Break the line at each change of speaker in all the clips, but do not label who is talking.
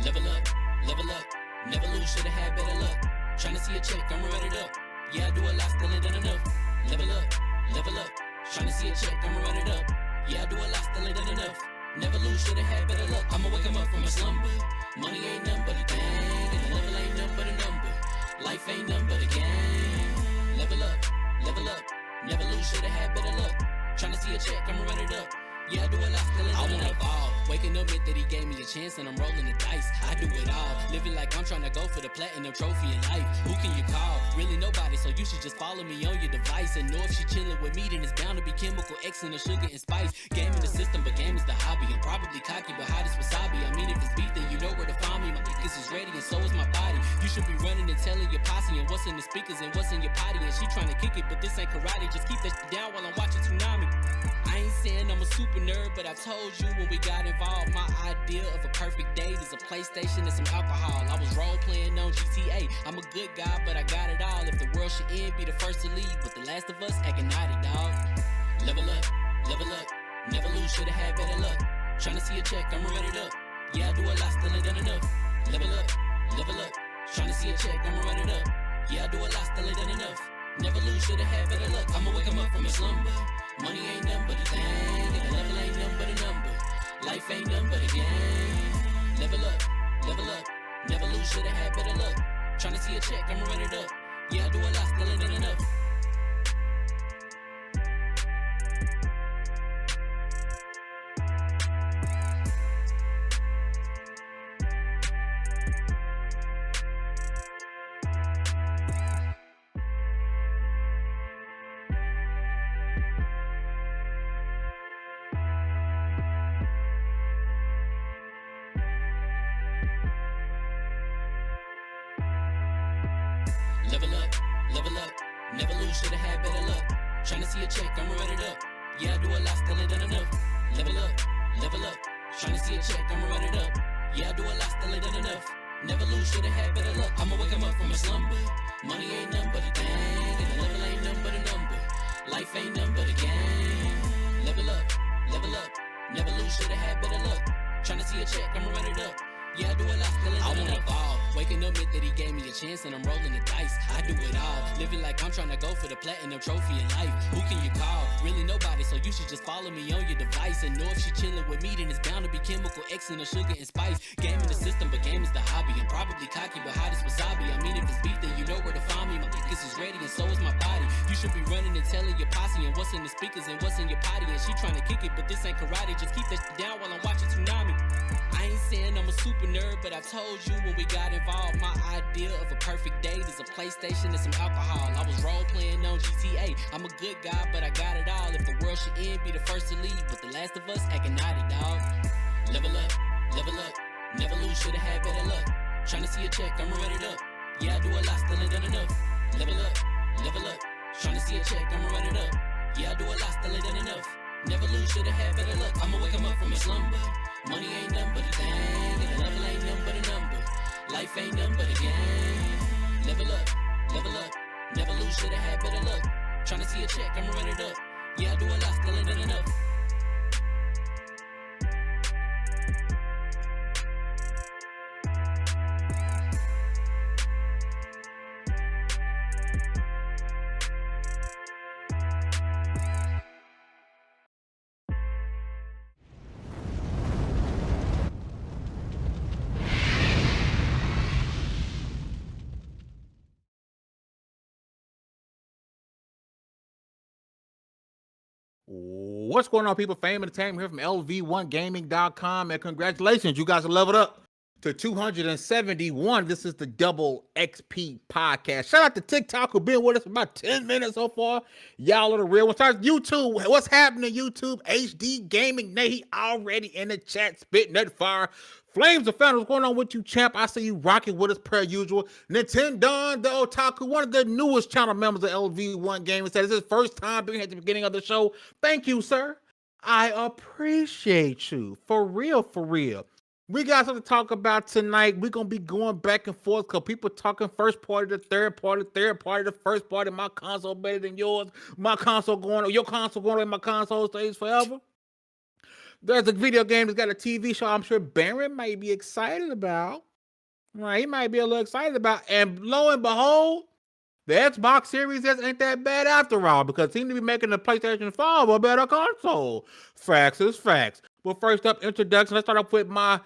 Level up, never lose, should've had better luck. Tryna see a check, I'ma run it up. Yeah, I do a lot, still ain't done enough. Level up, tryna see a check, I'ma run it up. Yeah, I do a lot, still ain't done enough. Never lose, should've had better luck. I'ma wake 'em up from a slumber. Money ain't nothing but a thing, and the level ain't nothing but a number. Life ain't nothing but a game. Level up, never lose, should've had better luck. Tryna see a check, I'ma run it up. Yeah, I do a lot, still ain't done enough. I wanna ball. Waking up meant that he gave me a chance and I'm rolling the dice. I do it all. Living like I'm trying to go for the platinum trophy in life. Who can you call? Really nobody, so you should just follow me on your device. And know if she chilling with me, then it's bound to be chemical X and the sugar and spice. Game in the system, but game is the hobby. I'm probably cocky, but hot as wasabi. I mean, if it's beef, then you know where to find me. My niggas is ready and so is my body. You should be running and telling your posse and what's in the speakers and what's in your potty. And she trying to kick it, but this ain't karate. Just keep that shit down while I'm watching Tsunami. I ain't saying I'm a super nerd, but I told you when we got involved, my idea of a perfect date is a PlayStation and some alcohol. I was role playing on GTA. I'm a good guy, but I got it all. If the world should end, be the first to leave, but the last of us acting naughty, dog. Level up, never lose, should've had better luck. Tryna see a check, I'ma run it up. Yeah, I do a lot, still ain't done enough. Level up, tryna see a check, I'ma run it up. Yeah, I do a lot, still ain't done enough. Never lose, should've had better luck. I'ma wake 'em up from a slumber. Money ain't nothing but a thing, and the level ain't nothing but a number. Life ain't nothing but a game. Level up, never lose, should've had better luck. Tryna see a check, I'ma run it up. Yeah, I do a lot, still ain't done enough. Level up, never lose, should've had better luck. Tryna see a check, I'ma run it up. Yeah, I do a lot, still ain't done enough. Level up, tryna see a check, I'ma run it up. Yeah, I do a lot, still ain't done enough. Never lose, should've had better luck. I'ma wake 'em up from a slumber. Money ain't nothing but a thing, and the level ain't nothing but a number. Life ain't nothing but a game. Level up, never lose, should've had better luck. Tryna see a check, I'ma run it up. Yeah, I do a lot, still ain't done enough. Ball. Waking up meant that he gave me a chance and I'm rolling the dice. I do it all. Living like I'm trying to go for the platinum trophy in life. Who can you call? Really nobody, so you should just follow me on your device. And know if she chilling with me, then it's bound to be chemical X and the sugar and spice. Game in the system, but game is the hobby. I'm probably cocky, but hot as wasabi. I mean, if it's beef, then you know where to find me. My niggas is ready and so is my body. You should be running and telling your posse and what's in the speakers and what's in your potty. And she trying to kick it, but this ain't karate. Just keep that shit down while I'm watching Tsunami. I ain't saying I'm a super nerd, but I told you when we got involved, my idea of a perfect date is a PlayStation and some alcohol. I was role playing on GTA. I'm a good guy, but I got it all. If the world should end, be the first to leave, but the last of us acting naughty, dog. Level up, never lose, should've had better luck. Tryna see a check, I'ma run it up. Yeah, I do a lot, still ain't done enough. Level up, tryna see a check, I'ma run it up. Yeah, I do a lot, still ain't done enough. Never lose, should've had better luck. I'ma wake 'em up from a slumber. Money ain't nothing but a thing, and the level ain't nothing but a number. Life ain't nothing but a game. Level up, never lose, should've had better luck. Tryna see a check, I'ma run it up. Yeah, I do a lot, still ain't done enough.
What's going on, people? Fame Entertainment here from LV1Gaming.com, and congratulations, you guys are leveled up to 271. This is the Double XP podcast. Shout out to TikTok, who been with us for about 10 minutes so far. Y'all are the real ones. Start YouTube. What's happening, YouTube? HD Gaming. Nate, he already in the chat, spitting that fire. Flames of Founders, what's going on with you, champ? I see you rocking with us per usual. Nintendo, the Otaku, one of the newest channel members of LV1 Gaming, said it's his first time being here at the beginning of the show. Thank you, sir. I appreciate you. For real, for real. We got something to talk about tonight. We're going to be going back and forth because people talking first party to third party to first party. My console better than yours. My console going, your console going away, my console stays forever. There's a video game that's got a TV show I'm sure Baron might be excited about. Right, he might be a little excited about. And lo and behold, the Xbox Series S ain't that bad after all because he seem to be making the PlayStation 5 a better console. Facts is facts. But first up, introduction. Let's start off with my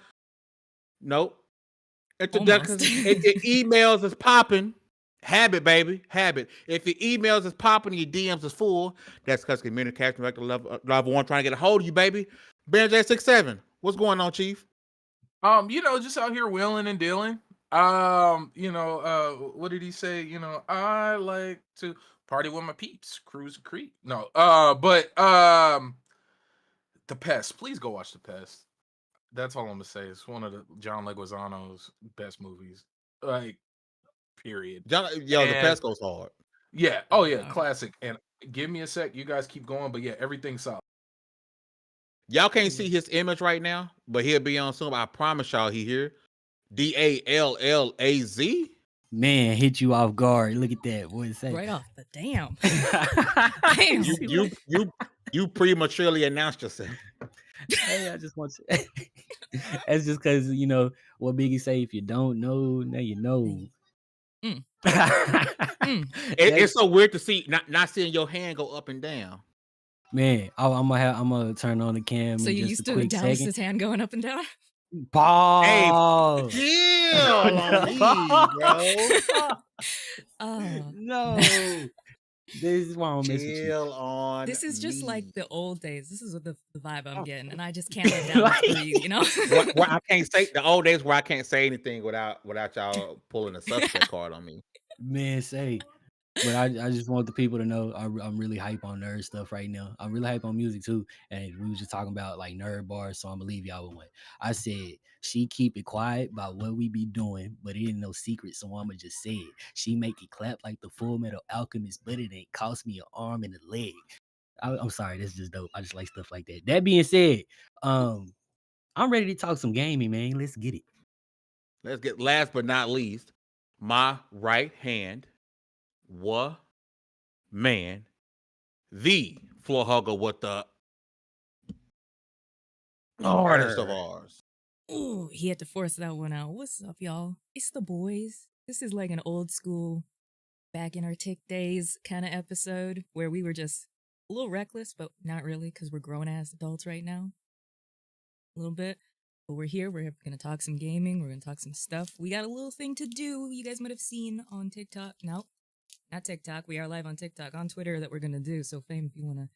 introduction. If your emails is popping, habit, baby, habit. If your emails is popping and your DMs is full, that's because communication director level 1 trying to get a hold of you, baby. Ben J67, what's going on, Chief?
Just out here wheeling and dealing. What did he say? I like to party with my peeps, cruise a creek. No, The Pest. Please go watch The Pest. That's all I'm gonna say. It's one of the John Leguizamo's best movies. Like, period.
The Pest goes hard.
Yeah. Oh yeah, classic. And give me a sec. You guys keep going, but yeah, everything's solid.
Y'all can't see his image right now, but he'll be on soon. I promise y'all he here. DALLAZ.
Man, hit you off guard. Look at that. What is that?
Right off the damn.
You prematurely announced yourself.
Hey, I just want to. That's just because what Biggie say. If you don't know, now you know.
It's so weird to see not seeing your hand go up and down.
Man, I'm gonna turn on the cam.
So you used to douse his hand going up and down?
Pause.
Hey, chill on me, bro.
No. This is why I'm messing with you.
Chill on.
This is just
me.
like the old days. This is what the vibe I'm getting, and I just can't let down breathe,
where I can't say the old days where I can't say anything without y'all pulling a suspect card on me.
Man, say. But I just want the people to know I'm really hype on nerd stuff right now. I'm really hype on music too. And we was just talking about like nerd bars, so I'm gonna leave y'all with one. I said she keep it quiet about what we be doing, but it ain't no secret, so I'ma just say it. She make it clap like the Full Metal Alchemist, but it ain't cost me an arm and a leg. I'm sorry, that's just dope. I just like stuff like that. That being said, I'm ready to talk some gaming, man. Let's get it.
Let's get last but not least, my right hand. Man, the floor hugger with the hardest of ours.
Ooh, he had to force that one out. What's up, y'all? It's the boys. This is like an old school, back in our tick days kind of episode where we were just a little reckless, but not really because we're grown ass adults right now. A little bit. But we're here. We're going to talk some gaming. We're going to talk some stuff. We got a little thing to do. You guys might have seen on TikTok. No. Not TikTok. We are live on TikTok, on Twitter that we're going to do. So, Fame, if you want to.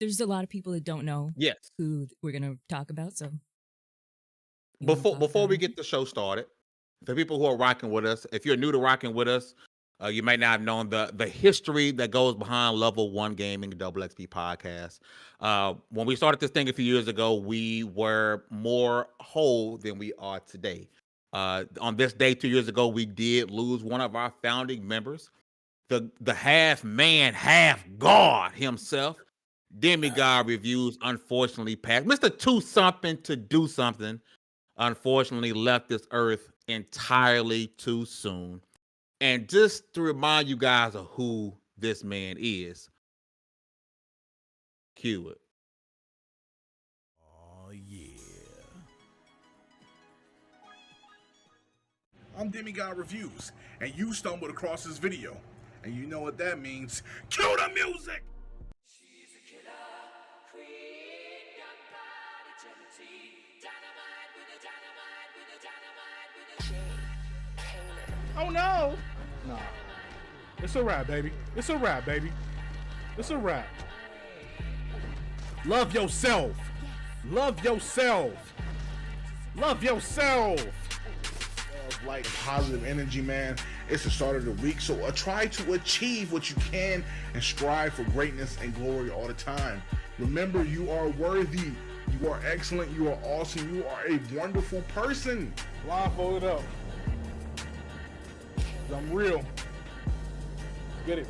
There's a lot of people that don't know who we're going to talk about. So,
before we get the show started, the people who are rocking with us, if you're new to rocking with us, you may not have known the history that goes behind Level 1 Gaming, Double XP Podcast. When we started this thing a few years ago, we were more whole than we are today. On this day 2 years ago, we did lose one of our founding members, the half man, half god himself. Demigod Reviews unfortunately passed. Mr. Two Something to Do Something unfortunately left this earth entirely too soon. And just to remind you guys of who this man is, cue it.
Oh yeah. I'm Demigod Reviews, and you stumbled across this video. And you know what that means. Cue the music!
She's a killer queen, gunpowder gelatine, dynamite with a dynamite with a dynamite with a
Oh no! Nah. It's a wrap, baby. It's a wrap, baby. It's a wrap. Love yourself. Love yourself. Love yourself.
Like positive energy, man. It's the start of the week, so try to achieve what you can and strive for greatness and glory all the time. Remember, you are worthy. You are excellent. You are awesome. You are a wonderful person.
Blindfold it up. I'm real. Get it.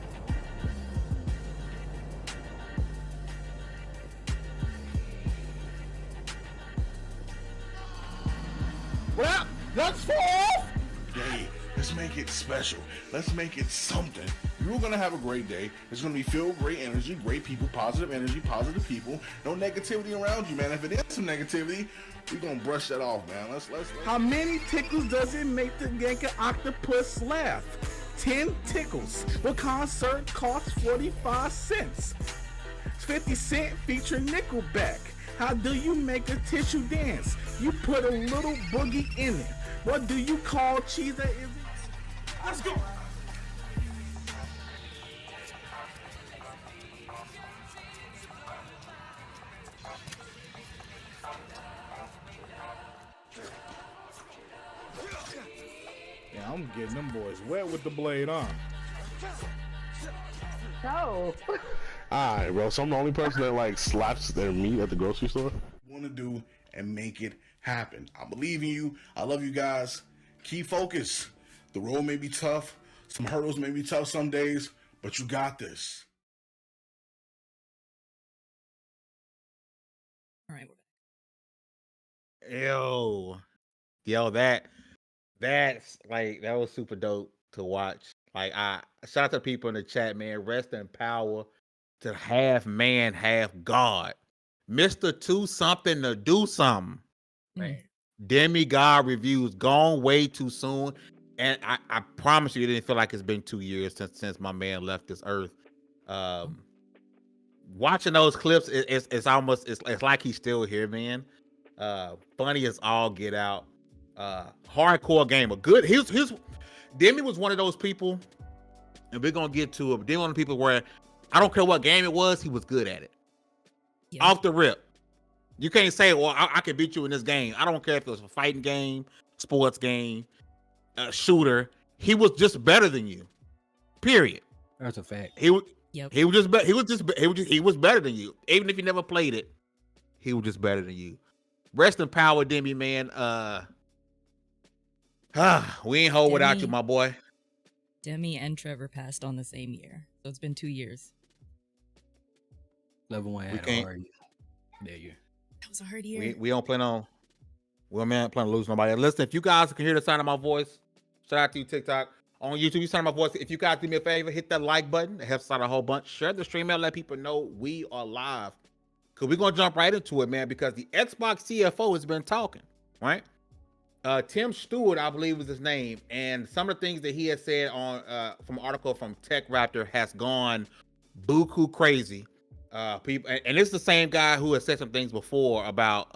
Well, that's for all.
Hey, it's make it special. Let's make it something. You're gonna have a great day. It's gonna be filled with great energy, great people, positive energy, positive people. No negativity around you, man. If it is some negativity, we're gonna brush that off, man. Let's.
How many tickles does it make to yank an octopus laugh? 10 tickles. The concert costs 45 cents. 50 Cent feature Nickelback. How do you make a tissue dance? You put a little boogie in it. What do you call cheese that is? Let's go. Yeah, I'm getting them boys wet with the blade on.
No.
Alright, bro. So I'm the only person that like slaps their meat at the grocery store.
Want to do and make it happen. I believe in you. I love you guys. Keep focused. The road may be tough. Some hurdles may be tough some days, but you got this.
All right.
Yo, that's like, that was super dope to watch. Like, I shout out to people in the chat, man. Rest in power to half man, half God. Mr. Two something to do something. Man. Demigod reviews gone way too soon. And I promise you, it didn't feel like it's been 2 years since my man left this earth. Watching those clips, it's almost it's like he's still here, man. Funny as all get out. Hardcore gamer. Good. Here's Demi was one of those people, and we're gonna get to it. Demi one of the people where I don't care what game it was, he was good at it. Yeah. Off the rip. You can't say, well, I can beat you in this game. I don't care if it was a fighting game, sports game, a shooter. He was just better than you. Period.
That's a fact.
He was better than you. Even if you never played it, he was just better than you. Rest in power, Demi, man. We ain't whole without you, my boy.
Demi and Trevor passed on the same year, so it's been 2 years.
Level 1 had a hard year.
That was a hard year.
We don't plan on. Well, man, plan to lose nobody. Listen, if you guys can hear the sound of my voice, shout out to you, TikTok. On YouTube, you sound of my voice. If you guys do me a favor, hit that like button. It helps us out a whole bunch. Share the stream out, let people know we are live. Because we're going to jump right into it, man, because the Xbox CFO has been talking, right? Tim Stuart, I believe is his name. And some of the things that he has said on from an article from Tech Raptor has gone buku crazy. People, and it's the same guy who has said some things before about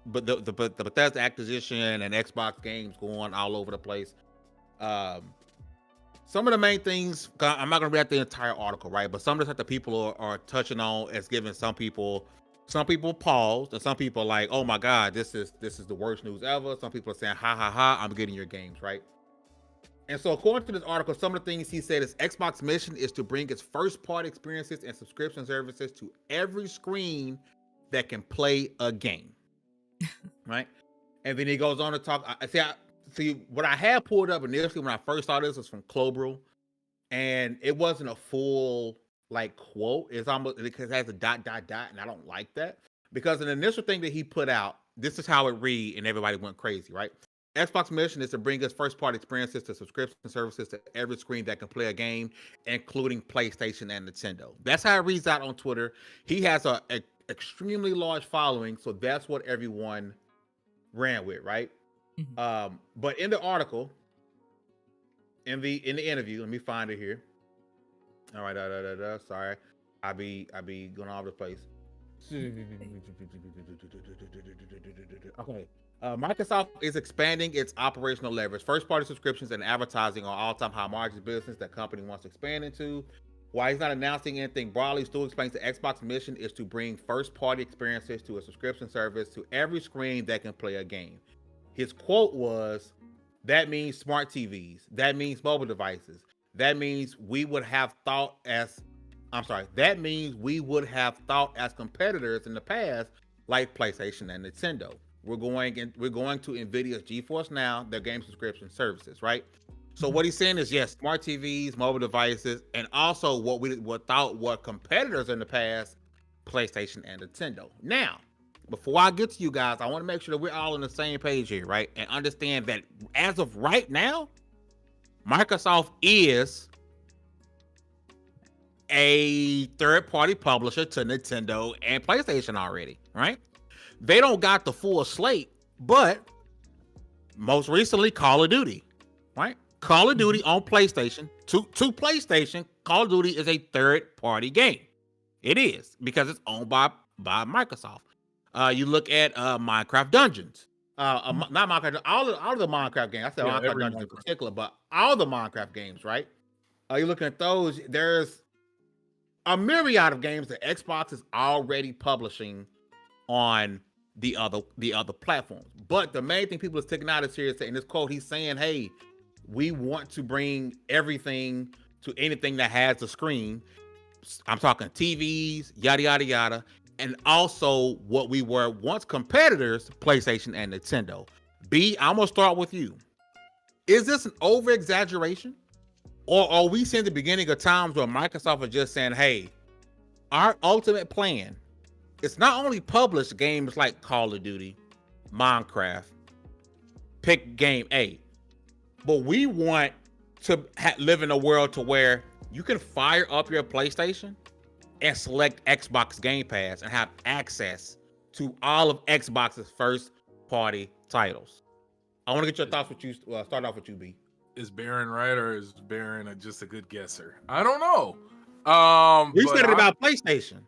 but the Bethesda acquisition and Xbox games going all over the place. Some of the main things, I'm not gonna read the entire article, right? But some of the stuff that people are touching on is giving some people pause, and some people are like, oh my God, this is the worst news ever. Some people are saying, ha ha ha, I'm getting your games, right? And so according to this article, some of the things he said is Xbox mission is to bring its first-party experiences and subscription services to every screen that can play a game, right? And then he goes on to talk. See, what I had pulled up initially when I first saw this was from Clobrel, and it wasn't a full like quote. It's almost because it has a ... and I don't like that because an initial thing that he put out, this is how it read, and everybody went crazy, right? Xbox mission is to bring us first-party experiences to subscription services to every screen that can play a game, including PlayStation and Nintendo. That's how it reads out on Twitter. He has a extremely large following, so that's what everyone ran with, right? Mm-hmm. But in the article, in the interview, let me find it here. All right, sorry, I be going all over the place. Okay. Microsoft is expanding its operational leverage. First-party subscriptions and advertising are all-time high margin business that company wants to expand into. While he's not announcing anything broadly, Stu explains the Xbox mission is to bring first-party experiences to a subscription service to every screen that can play a game. His quote was, that means smart TVs. That means mobile devices. That means we would have thought as competitors in the past, like PlayStation and Nintendo. We're going to NVIDIA's GeForce Now, their game subscription services, right? So what he's saying is, yes, smart TVs, mobile devices, and also what we thought were competitors in the past, PlayStation and Nintendo. Now, before I get to you guys, I want to make sure that we're all on the same page here, right? And understand that as of right now, Microsoft is a third-party publisher to Nintendo and PlayStation already, right? They don't got the full slate, but most recently, Call of Duty, right? Call of Duty on PlayStation, to PlayStation, Call of Duty is a third-party game. It is, because it's owned by Microsoft. You look at Minecraft Dungeons. Not Minecraft, all of the Minecraft games. I said
Yeah,
Minecraft
every
Dungeons in
Minecraft.
particular, but all the Minecraft games, right? You're looking at those. There's a myriad of games that Xbox is already publishing on the other platforms. But the main thing people are sticking out is here in this quote, he's saying, hey, we want to bring everything to anything that has a screen. I'm talking TVs, yada, yada, yada. And also what we were once competitors, PlayStation and Nintendo. B, I'm going to start with you. Is this an over-exaggeration? Or are we seeing the beginning of times where Microsoft is just saying, hey, our ultimate plan is not only publish games like Call of Duty, Minecraft, pick game A, but we want to live in a world to where you can fire up your PlayStation and select Xbox Game Pass and have access to all of Xbox's first-party titles. I want to get your thoughts. With you, start off with you, B.
Is Baron right or is Baron just a good guesser? I don't know.
You said it about PlayStation.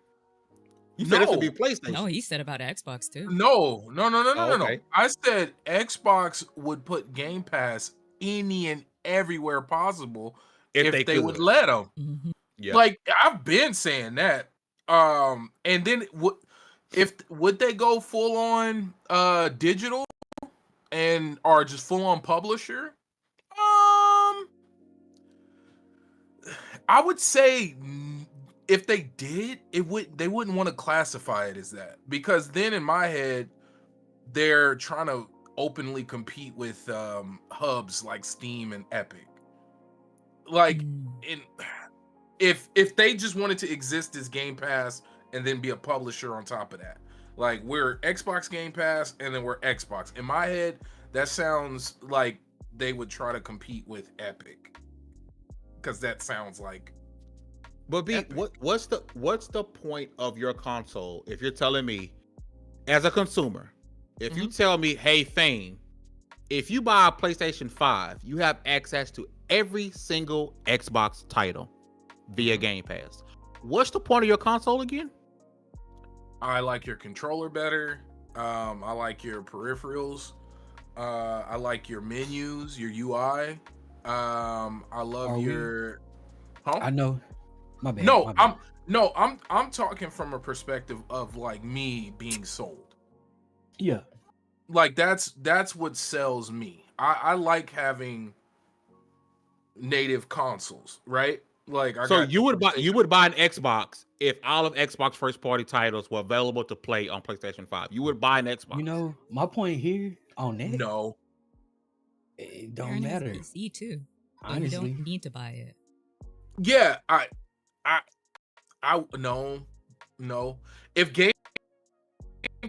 You said it should be PlayStation.
No, he said about Xbox too.
No.
Okay.
I said Xbox would put Game Pass any and everywhere possible if they would let them.
Mhm.
Yeah.
Like I've been saying that. And then would they go full on digital and or just full on publisher? I would say if they did, they wouldn't want to classify it as that, because then in my head they're trying to openly compete with hubs like Steam and Epic. Like if they just wanted to exist as Game Pass and then be a publisher on top of that, like we're Xbox Game Pass and then we're Xbox. In my head, that sounds like they would try to compete with Epic, because that sounds like.
But B, what's the point of your console if you're telling me, as a consumer, if you tell me, hey, Fame, if you buy a PlayStation 5, you have access to every single Xbox title via Game Pass. What's the point of your console again?
I like your controller better. I like your peripherals. I like your menus, your UI. I love your. Huh?
I know. My bad.
No,
my bad.
I'm talking from a perspective of like me being sold.
Yeah.
Like that's what sells me. I like having native consoles, right? Like
you would buy an Xbox if all of Xbox first party titles were available to play on PlayStation 5. You would buy an Xbox.
You know, my point here on that.
No.
It don't
Aaron has
matter.
PC too. So
Honestly.
you don't need to buy it.
Yeah, I no. If Game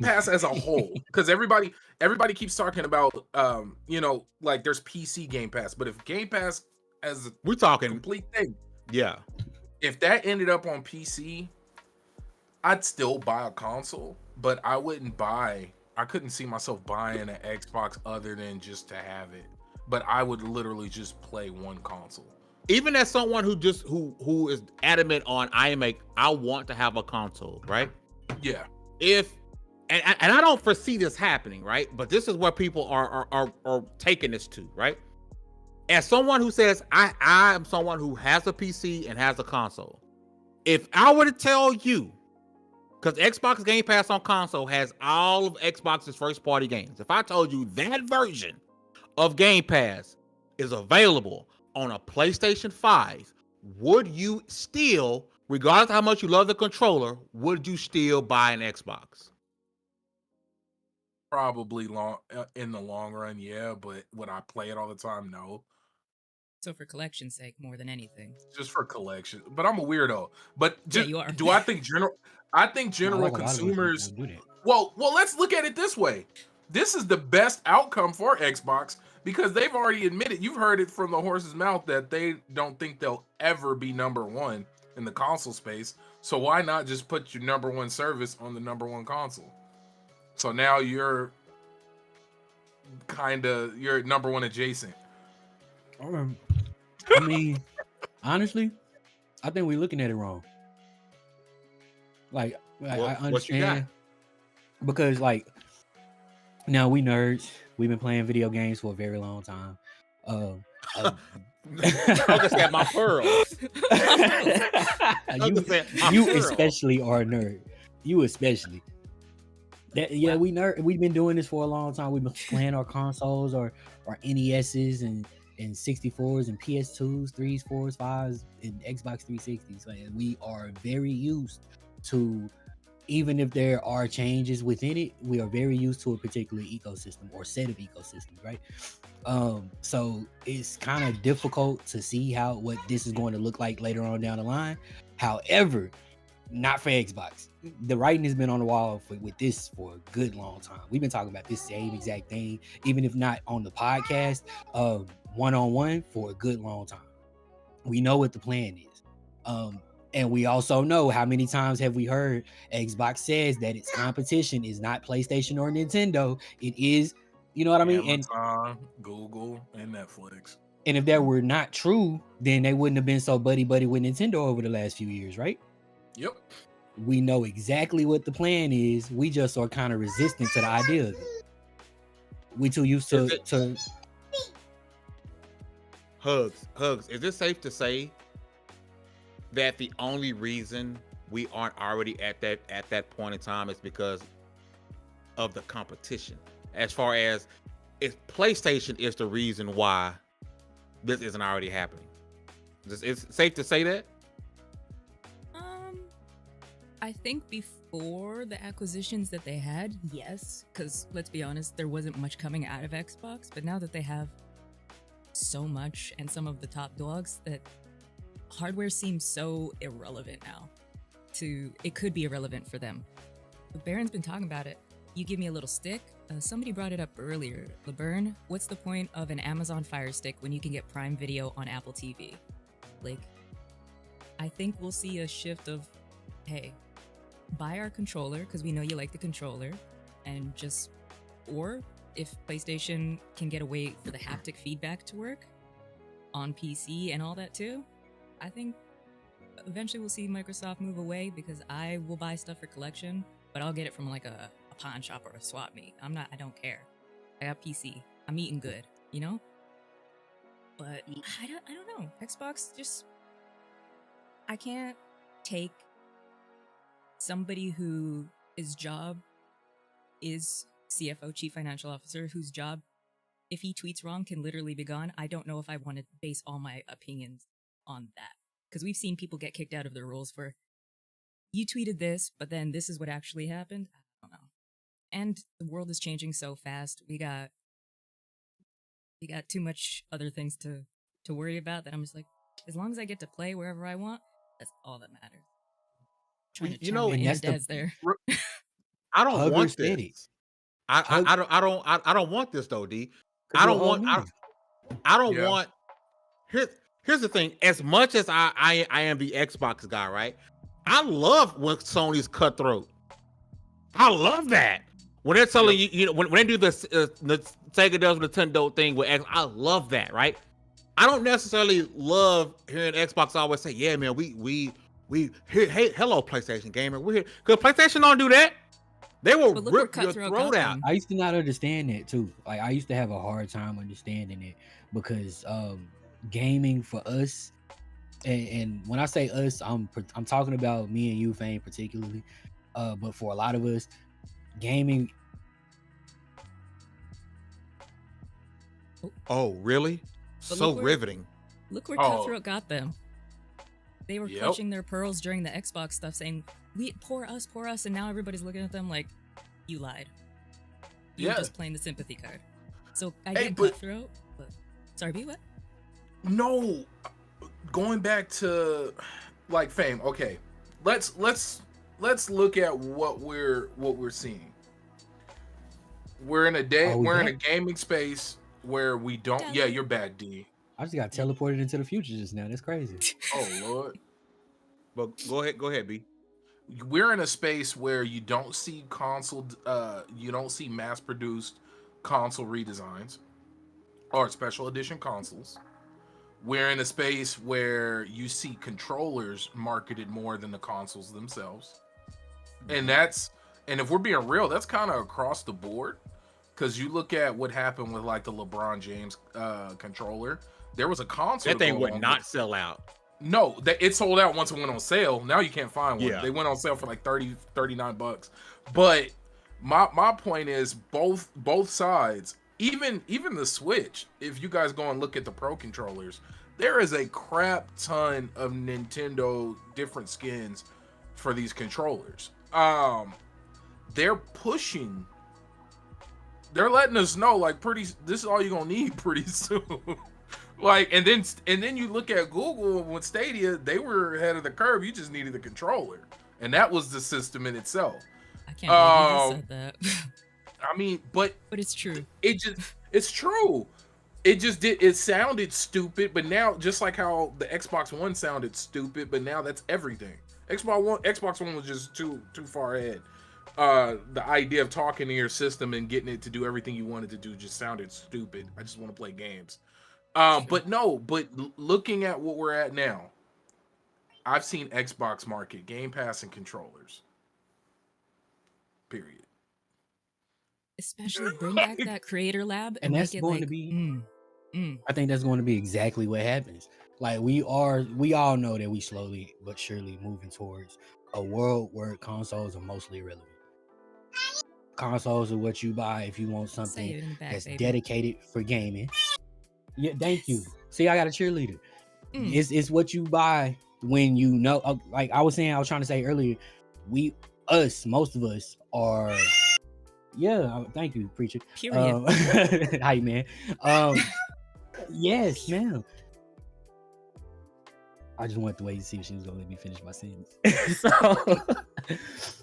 Pass as a whole, because everybody keeps talking about like there's PC Game Pass, but if Game Pass as a
we're talking
complete thing,
yeah.
If that ended up on PC, I'd still buy a console, but I couldn't see myself buying an Xbox other than just to have it. But I would literally just play one console.
Even as someone who is adamant on I want to have a console, right?
Yeah.
And I don't foresee this happening, right? But this is where people are taking this to, right? As someone who says I am someone who has a PC and has a console, if I were to tell you, because Xbox Game Pass on console has all of Xbox's first party games, if I told you that version of Game Pass is available on a PlayStation 5, would you still, regardless of how much you love the controller, would you still buy an Xbox?
Probably in the long run, yeah. But would I play it all the time? No.
So for collection's sake, more than anything.
Just for collection. But I'm a weirdo. But
Yeah, you are.
do I think general? I think
I
general
like a lot of us
consumers.
would do that.
Well, let's look at it this way. This is the best outcome for Xbox because they've already admitted, you've heard it from the horse's mouth, that they don't think they'll ever be number one in the console space. So why not just put your number one service on the number one console? So now you're number one adjacent.
I mean, honestly, I think we're looking at it wrong. Like, I understand because, like, now we nerds. We've been playing video games for a very long time.
Focus at my pearls.
You especially are a nerd. You especially. We nerd. We've been doing this for a long time. We've been playing our consoles, our NESs and 64s and PS2s, 3s, 4s, 5s, and Xbox 360s. Like, we are very used to, even if there are changes within it, we are very used to a particular ecosystem or set of ecosystems, right? So it's kind of difficult to see what this is going to look like later on down the line. However, not for Xbox. The writing has been on the wall with this for a good long time. We've been talking about this same exact thing, even if not on the podcast, one-on-one for a good long time. We know what the plan is. And we also know how many times have we heard Xbox says that its competition is not PlayStation or Nintendo. It is, you know what I mean?
Amazon, Google, and Netflix.
And if that were not true, then they wouldn't have been so buddy-buddy with Nintendo over the last few years, right?
Yep.
We know exactly what the plan is. We just are kind of resistant to the idea of it. We too used to
Hugs. Is it safe to say that the only reason we aren't already at that point in time is because of the competition? As far as if PlayStation is the reason why this isn't already happening, it's safe to say that.
I think before the acquisitions that they had, yes, because let's be honest, there wasn't much coming out of Xbox. But now that they have so much and some of the top dogs, that hardware seems so irrelevant now. It could be irrelevant for them. But Baron's been talking about it. You give me a little stick. Somebody brought it up earlier. LeBurn, what's the point of an Amazon Fire Stick when you can get Prime Video on Apple TV? Like, I think we'll see a shift of, hey, buy our controller because we know you like the controller, and or if PlayStation can get a way for the haptic feedback to work on PC and all that too, I think eventually we'll see Microsoft move away, because I will buy stuff for collection, but I'll get it from like a pawn shop or a swap meet. I don't care. I got PC. I'm eating good, you know? But I don't know. Xbox just, I can't take somebody who his job is CFO, Chief Financial Officer, whose job, if he tweets wrong, can literally be gone. I don't know if I want to base all my opinions on that. Because we've seen people get kicked out of their roles for, you tweeted this, but then this is what actually happened. I don't know. And the world is changing so fast. We got too much other things to worry about, that I'm just like, as long as I get to play wherever I want, that's all that matters.
You know,
and that's there.
I don't want
steady.
this. I don't want this though, D. I don't want. Here's the thing. As much as I am the Xbox guy, right? I love when Sony's cutthroat. I love that when they're telling you, when they do the Sega does Nintendo thing with X. I love that, right? I don't necessarily love hearing Xbox always say, "Yeah, man, we here, hey, hello, PlayStation gamer, we're here," because PlayStation don't do that. They will rip your throat out.
I used to not understand that too. Like, I used to have a hard time understanding it, because gaming for us, and when I say us, I'm talking about me and you, Fame, particularly. But for a lot of us, gaming.
Oh, really?
But
so riveting.
Look where Cutthroat got them. They were clutching their pearls during the Xbox stuff, saying, "We pour us," and now everybody's looking at them like, "You lied. You're just playing the sympathy card." So I get Cutthroat, but sorry, B, what?
No, going back to like Fame. Okay, let's let's look at what we're seeing. We're in a day.
Oh, we
We're in a
back?
gaming space where we don't. Yeah,
Dally.
you're bad, D.
I just got teleported into the future just now. That's crazy.
Oh Lord.
But go ahead, B.
We're in a space where you don't see you don't see mass produced console redesigns or special edition consoles. We're in a space where you see controllers marketed more than the consoles themselves. And if we're being real, that's kind of across the board. Because you look at what happened with like the LeBron James controller, there was a console.
That thing
go
would
along
not
with-
sell out.
No, it sold out once it went on sale. Now you can't find one.
Yeah.
They went on sale for like 30, 39 bucks. But my point is both sides, even the Switch, if you guys go and look at the Pro controllers, there is a crap ton of Nintendo different skins for these controllers. They're pushing. They're letting us know like this is all you're gonna need pretty soon. Like and then you look at Google with Stadia, they were ahead of the curve. You just needed the controller, and that was the system in itself.
I can't believe you just said that.
I mean, but
It's true.
it's true. It sounded stupid, but now just like how the Xbox One sounded stupid, but now that's everything. Xbox One was just too far ahead. The idea of talking to your system and getting it to do everything you wanted to do just sounded stupid. I just want to play games. But looking at what we're at now, I've seen Xbox market Game Pass and controllers. Period.
Especially bring back that creator lab
And
make
that's
it
going
like,
to be
mm.
I think that's going to be exactly what happens. Like we all know that we slowly but surely moving towards a world where consoles are mostly irrelevant. Consoles are what you buy if you want
Say
something
it in the back,
that's
baby.
dedicated for gaming. Yeah, thank you. See, I got a cheerleader.
Mm.
It's what you buy when you know. Like I was trying to say earlier, most of us are. Yeah, thank you, preacher.
Period.
Hi, man. Yes, ma'am. I just wanted to wait to see if she was gonna let me finish my sentence. So,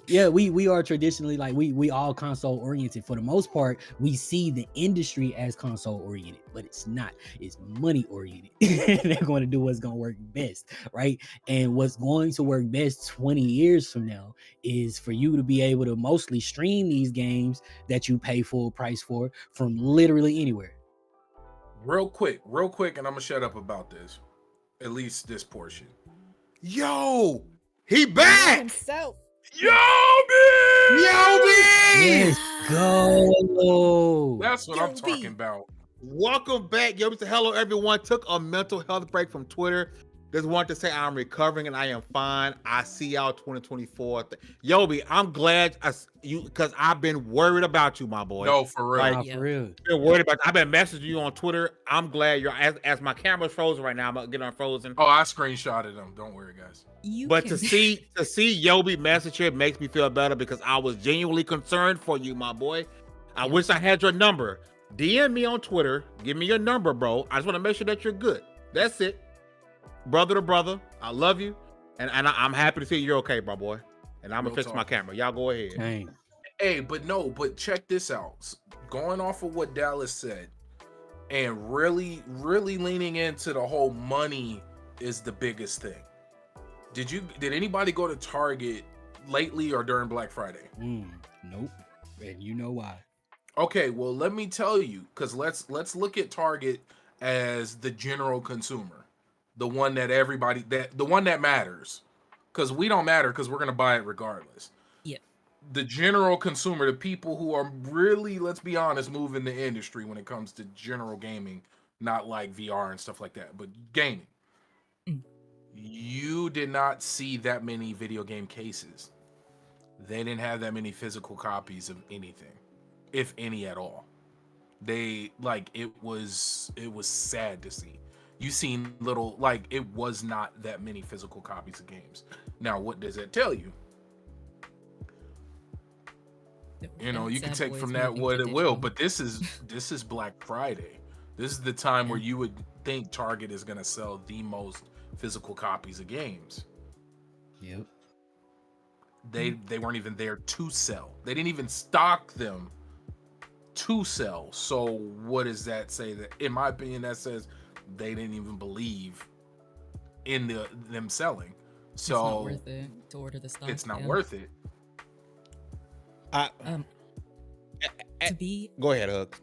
yeah, we are traditionally like we all console oriented for the most part. We see the industry as console oriented, but it's not. It's money oriented. They're going to do what's going to work best, right? And what's going to work best 20 years from now is for you to be able to mostly stream these games that you pay full price for from literally anywhere.
Real quick, and I'm gonna shut up about this. At least this portion.
Yo, he back.
Himself.
Yo, B!
Let's go.
That's what
Yo,
I'm
B.
talking about.
Welcome back. Yo, Mr. Hello, everyone. Took a mental health break from Twitter. Just wanted to say I'm recovering and I am fine. I see y'all 2024. Yobi, I'm glad because I've been worried about you, my boy.
No, for real.
Like,
Nah,
Yeah.
for real.
been worried about. I've been messaging you on Twitter. I'm glad you're as my camera's frozen right now. I'm gonna get unfrozen.
Oh, I screenshotted them. Don't worry, guys.
You
But
can...
to see Yobi message here makes me feel better because I was genuinely concerned for you, my boy. I wish I had your number. DM me on Twitter. Give me your number, bro. I just want to make sure that you're good. That's it. Brother to brother. I love you. And I'm happy to see you're okay, bro, boy. And I'm
Real
gonna fix
talk.
my camera. Y'all go ahead.
Dang.
Hey, but check this out. Going off of what Dallas said, and really leaning into the whole money is the biggest thing. Did anybody go to Target lately or during Black Friday?
Nope. And you know why.
Okay, well let me tell you, because let's look at Target as the general consumer, the one that the one that matters, because we don't matter because we're gonna buy it regardless.
Yeah.
The general consumer, the people who are really, let's be honest, moving the industry when it comes to general gaming, not like VR and stuff like that, but gaming.
Mm.
You did not see that many video game cases. They didn't have that many physical copies of anything, if any at all. They it was sad to see. You seen little, it was not that many physical copies of games. Now, what does that tell you? You know, you can take from that what it will, but this is Black Friday. This is the time where you would think Target is going to sell the most physical copies of games.
Yep.
they weren't even there to sell. They didn't even stock them to sell. So what does that say? That, in my opinion, that says they didn't even believe in them selling. So
it's not worth it to order the stock.
It's not worth it.
To be
Go ahead, Hug.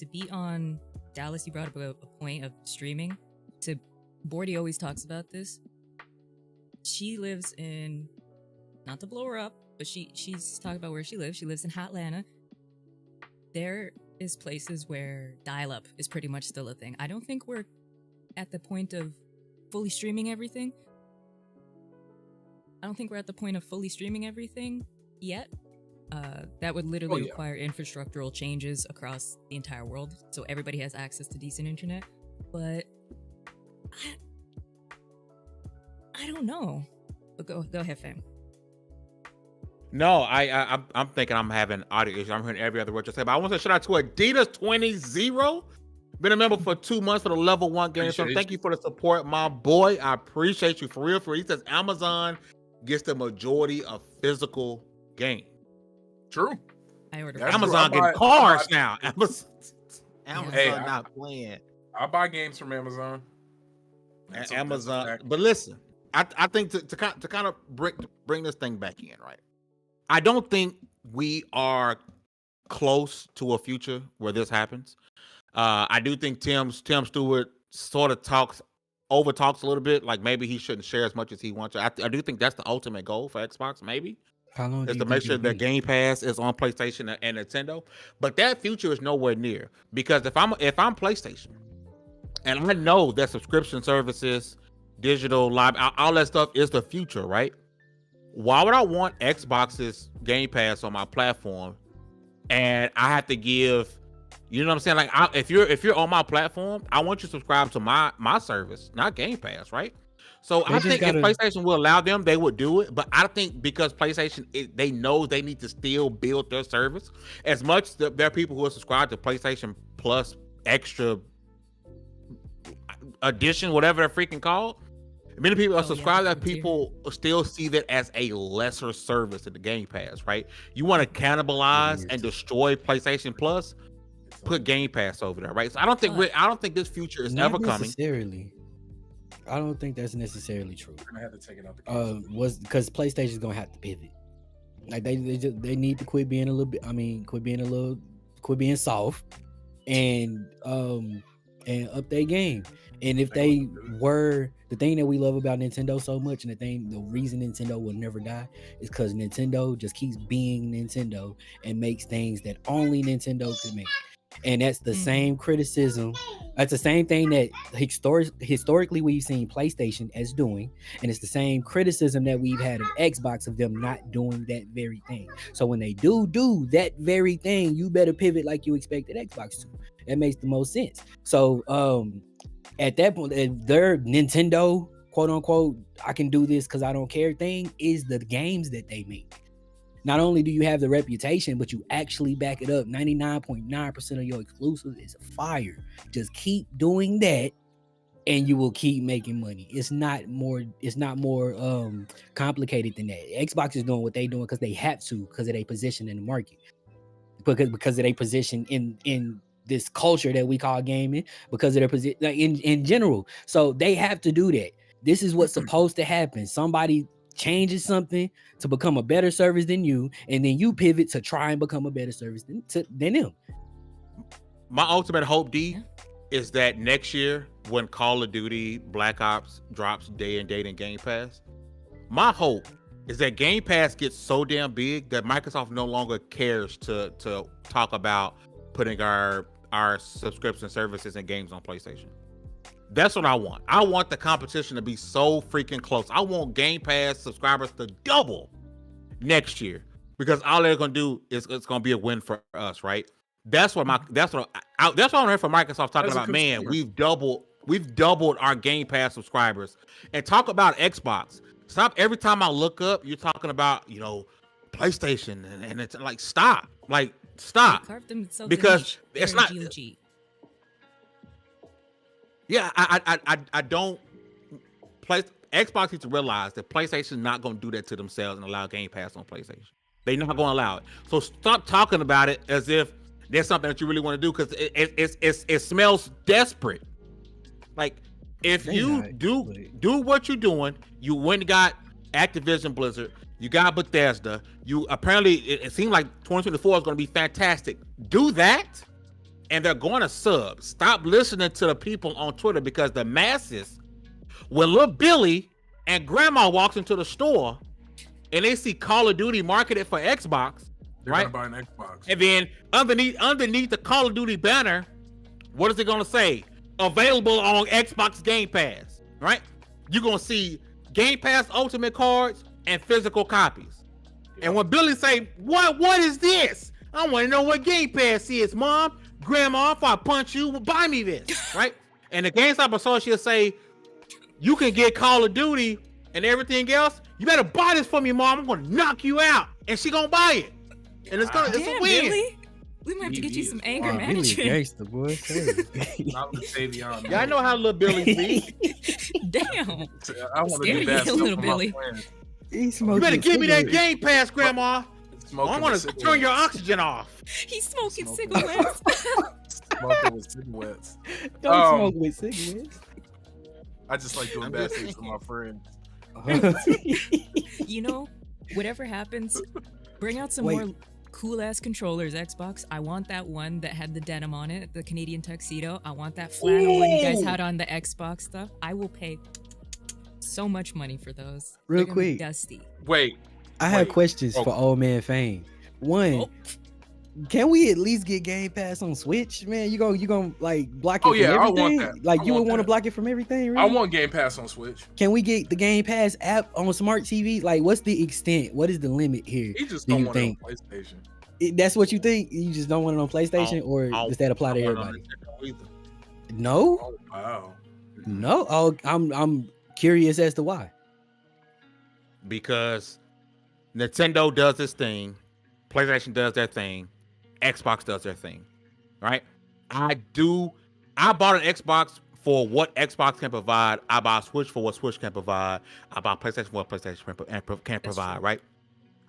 to be on Dallas, you brought up a point of streaming. To Bordy always talks about this. She lives in, not to blow her up, but she's talking about where she lives. She lives in Hotlanta. There is places where dial-up is pretty much still a thing. I don't think we're at the point of fully streaming everything. Yet. That would literally require infrastructural changes across the entire world, so everybody has access to decent internet. But I don't know. But go ahead, fam.
No, I'm thinking I'm having audio issues. I'm hearing every other word you say. But I want to shout out to Adidas 20. Been a member for 2 months for the level 1 game. So thank you for the support, my boy. I appreciate you for real. He says Amazon gets the majority of physical games.
True.
I order
Amazon getting cars now. Amazon not playing.
I buy games from Amazon.
Amazon. But listen, I think to kind of bring this thing back in, right? I don't think we are close to a future where this happens. I do think Tim Stuart sort of over talks a little bit, like maybe he shouldn't share as much as he wants to. I do think that's the ultimate goal for Xbox, maybe.
How long
is to make sure the Game Pass is on PlayStation and Nintendo. But that future is nowhere near, because if I'm PlayStation, and I know that subscription services, digital live, all that stuff is the future, right? Why would I want Xbox's Game Pass on my platform, and I have to give, you know what I'm saying? Like, if you're on my platform, I want you to subscribe to my service, not Game Pass, right? So I think if PlayStation will allow them, they would do it. But I think because PlayStation, they know they need to still build their service. As much there are people who are subscribed to PlayStation Plus Extra Edition, whatever they're freaking called. Many people are subscribed that people still see that as a lesser service than the Game Pass, right? You want to cannibalize and destroy PlayStation Plus, put Game Pass over there, right? So I don't think this future is ever coming.
I don't think that's necessarily true.
We're gonna have to take it out the case.
Was because PlayStation's gonna have to pivot. Like they need to quit being a little bit. I mean, quit being soft, and up their game. And if they were, the thing that we love about Nintendo so much, and the reason Nintendo will never die is because Nintendo just keeps being Nintendo and makes things that only Nintendo could make. And that's the same criticism. That's the same thing that historically we've seen PlayStation as doing. And it's the same criticism that we've had of Xbox of them not doing that very thing. So when they do that very thing, you better pivot like you expected Xbox to. That makes the most sense. So at that point, their Nintendo, quote unquote, I can do this because I don't care thing is the games that they make. Not only do you have the reputation, but you actually back it up. 99.9% of your exclusives is fire. Just keep doing that, and you will keep making money. It's not more complicated than that. Xbox is doing what they're doing because they have to, because of their position in the market, because of their position in this culture that we call gaming, because of their position in general. So they have to do that. This is what's supposed to happen. Somebody changes something to become a better service than you, and then you pivot to try and become a better service than them.
My ultimate hope, is that next year when Call of Duty Black Ops drops day and date in Game Pass, my hope is that Game Pass gets so damn big that Microsoft no longer cares to talk about putting our subscription services and games on PlayStation. That's what I want. I want the competition to be so freaking close. I want Game Pass subscribers to double next year, because all they're gonna do is it's gonna be a win for us, right? That's what I heard from Microsoft talking about. Man, we've doubled our Game Pass subscribers. And talk about Xbox. Stop. Every time I look up, you're talking about PlayStation, and it's like stop. Because it's not. Yeah, I don't play. Xbox needs to realize that PlayStation is not going to do that to themselves and allow Game Pass on PlayStation. They're not going to allow it. So stop talking about it as if there's something that you really want to do, because it smells desperate. Like, if you do what you're doing, you went and got Activision Blizzard, you got Bethesda, you apparently it seems like 2024 is going to be fantastic. Do that, and they're going to sub. Stop listening to the people on Twitter, because the masses, when little Billy and Grandma walks into the store and they see Call of Duty marketed for Xbox,
They're
right?
gonna buy an Xbox.
And then underneath the Call of Duty banner, what is it gonna say? Available on Xbox Game Pass, right? You're gonna see Game Pass Ultimate cards and physical copies. And when Billy say, what is this? I want to know what Game Pass is, Mom, Grandma. If I punch you, buy me this, right? And the GameStop associate say, you can get Call of Duty and everything else. You better buy this for me, Mom. I'm gonna knock you out, and she gonna buy it. And it's a win.
Really? We might have to get you some anger management.
Gangster, boy.
Not the Savion.
Y'all know how little Billy be.
Damn.
I want to
Scared
do bad
you,
stuff
little
for
Billy.
my friends.
You better give me that Game Pass, Grandma.
Smoking
I'm gonna
with
turn your
cigarettes.
oxygen off.
He's smoking cigarettes.
Smoking with cigarettes.
Don't smoke with cigarettes.
I just like doing bad things for my friends.
You know, whatever happens, bring out some more cool ass controllers, Xbox. I want that one that had the denim on it, the Canadian tuxedo. I want that flannel one you guys had on the Xbox stuff. I will pay so much money for those.
Real
They're gonna be
quick.
dusty.
Wait,
I have questions for Old Man Fame. One, can we at least get Game Pass on Switch, man? You gonna like block it from
I want
everything?
that.
Like
I
you would
want
want to
that.
block it from everything,
I
really?
want Game Pass on Switch.
Can we get the Game Pass app on smart TV? Like, what's the extent? What is the limit here?
He just
Do
don't
you
want
think?
it on PlayStation.
That's what you think? You just don't want it on PlayStation, or does that apply to everybody? No,
Oh wow.
no. Oh, I'm curious as to why.
Because Nintendo does this thing, PlayStation does their thing, Xbox does their thing, right? I bought an Xbox for what Xbox can provide. I buy a Switch for what Switch can provide. I buy PlayStation for what PlayStation can provide, right?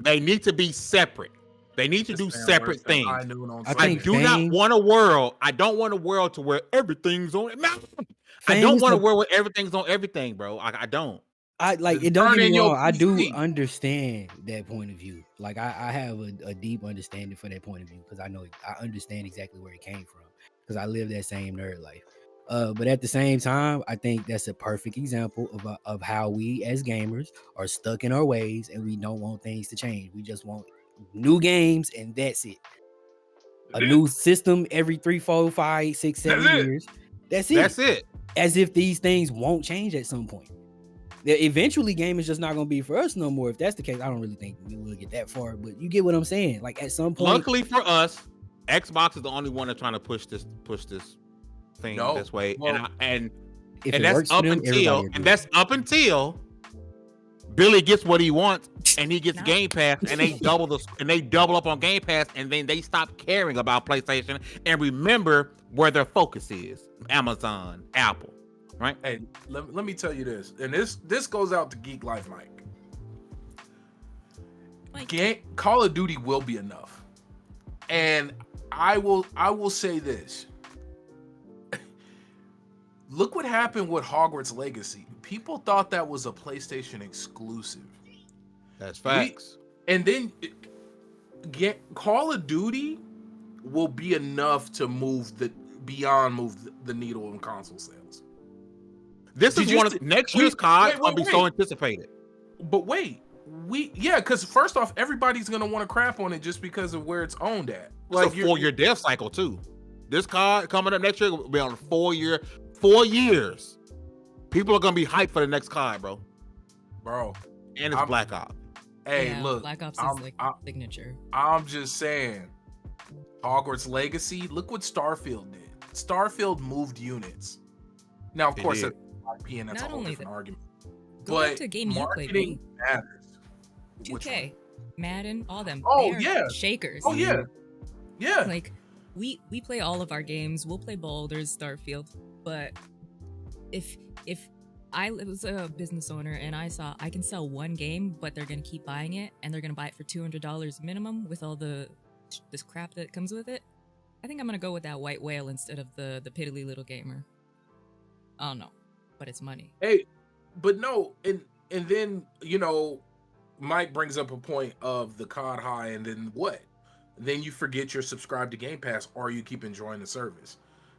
They need to be separate. They need to do separate things. I do not want a world. I don't want a world to where everything's on. I don't want a world where everything's on everything, bro. I don't.
I like it. Don't get me wrong. I do understand that point of view. Like I have a deep understanding for that point of view, because I understand exactly where it came from, because I live that same nerd life. But at the same time, I think that's a perfect example of how we as gamers are stuck in our ways, and we don't want things to change. We just want new games, and that's it. A new system every 3, 4, 5, 6, 7 years. That's it.
That's it.
As if these things won't change at some point. Eventually, game is just not going to be for us no more. If that's the case, I don't really think we will get that far. But you get what I'm saying. Like at some point,
luckily for us, Xbox is the only one that's trying to push this thing this way.
Well,
and
if it
that's
works for
up
them,
until Billy gets what he wants and he gets Game Pass, and they double up on Game Pass, and then they stop caring about PlayStation and remember where their focus is: Amazon, Apple. Right?
Hey, let me tell you this, and this goes out to Geek Life Mike. Call of Duty will be enough, and I will say this. Look what happened with Hogwarts Legacy. People thought that was a PlayStation exclusive.
That's facts.
And then Call of Duty will be enough to move the needle in console sales.
This is one of next year's cards will be so anticipated.
But because first off, everybody's gonna want to crap on it just because of where it's owned at.
Like a 4-year dev cycle too. This card coming up next year will be on 4 years. People are gonna be hyped for the next card, bro. And it's Black Ops.
Hey,
yeah,
look,
Black Ops is like signature.
I'm just saying, Hogwarts Legacy. Look what Starfield did. Starfield moved units. Now, of course, it's IP, and that's a whole different argument.
But to game
marketing matters.
2K, Madden, all them.
Oh yeah,
shakers.
Oh yeah, yeah.
Like we play all of our games. We'll play Baldur's, Starfield, but if I was a business owner and I saw I can sell one game, but they're gonna keep buying it and they're gonna buy it for $200 minimum with all this crap that comes with it. I think I'm gonna go with that white whale instead of the piddly little gamer. I don't know, but it's money.
Hey, but no, and then Mike brings up a point of the COD high, and then what? Then you forget you're subscribed to Game Pass, or you keep enjoying the service.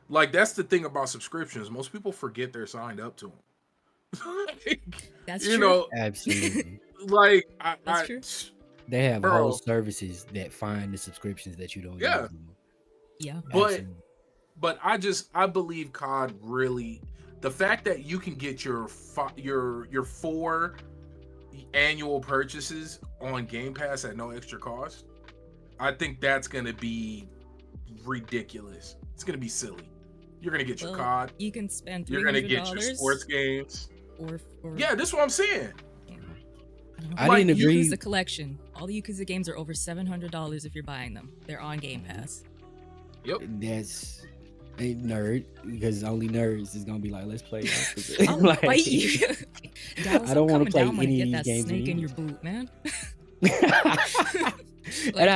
Like, that's the thing about subscriptions. Most people forget they're signed up to them.
That's true.
Absolutely.
Like,
That's true.
They have
Bro.
whole services that find the subscriptions that you don't use anymore.
Yeah.
But I believe COD really, the fact that you can get your 4 annual purchases on Game Pass at no extra cost, I think that's gonna be ridiculous. It's gonna be silly. You're gonna get your COD.
You can spend $300.
You're gonna get your sports games.
Or
yeah, this is what I'm saying.
I didn't agree.
Yakuza collection. All the Yakuza games are over $700 if you're buying them. They're on Game Pass.
Yep.
That's a nerd, because only nerds is gonna be like, let's play.
I'll
Like,
fight you. Dallas,
I don't
want
want to
to
play any of
get
these
that
games
snake in
anymore.
your boot, man.
And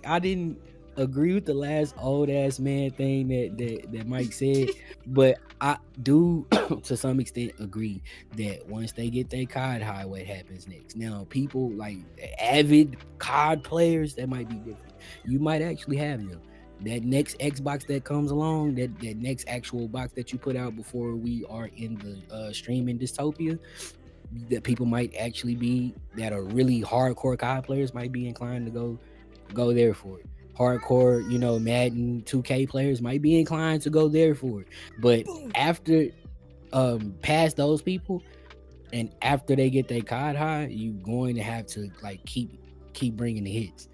I didn't agree with the last old ass man thing that Mike said, but I do to some extent agree that once they get their COD high, what happens next? Now, people like avid COD players, that might be different. You might actually have them. That next Xbox that comes along, that next actual box that you put out before we are in the streaming dystopia, that people might actually be, that are really hardcore COD players, might be inclined to go there for it. Hardcore, Madden 2K players might be inclined to go there for it. But after past those people, and after they get their COD high, you going to have to like keep bringing the hits.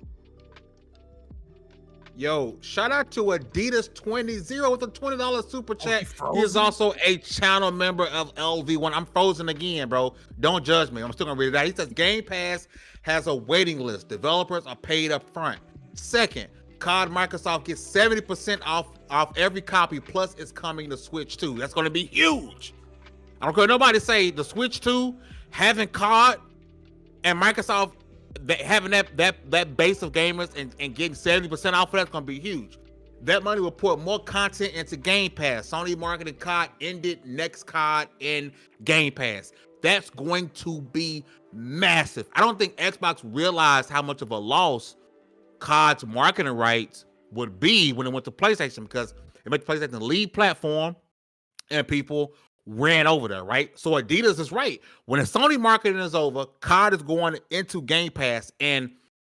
Yo, shout out to Adidas20 with a $20 super chat.
he
He is also a channel member of LV1. I'm frozen again, bro. Don't judge me. I'm still gonna read it out. He says Game Pass has a waiting list. Developers are paid up front. Second, COD Microsoft gets 70% off every copy, plus it's coming to Switch 2. That's gonna be huge. I don't care what nobody say, the Switch 2, having COD and Microsoft having that base of gamers and getting 70% off of that's gonna be huge. That money will put more content into Game Pass. Sony marketing COD ended next COD in Game Pass. That's going to be massive. I don't think Xbox realized how much of a loss COD's marketing rights would be when it went to PlayStation, because it made PlayStation the lead platform and people ran over there, right? So Adidas is right. When the Sony marketing is over, COD is going into Game Pass, and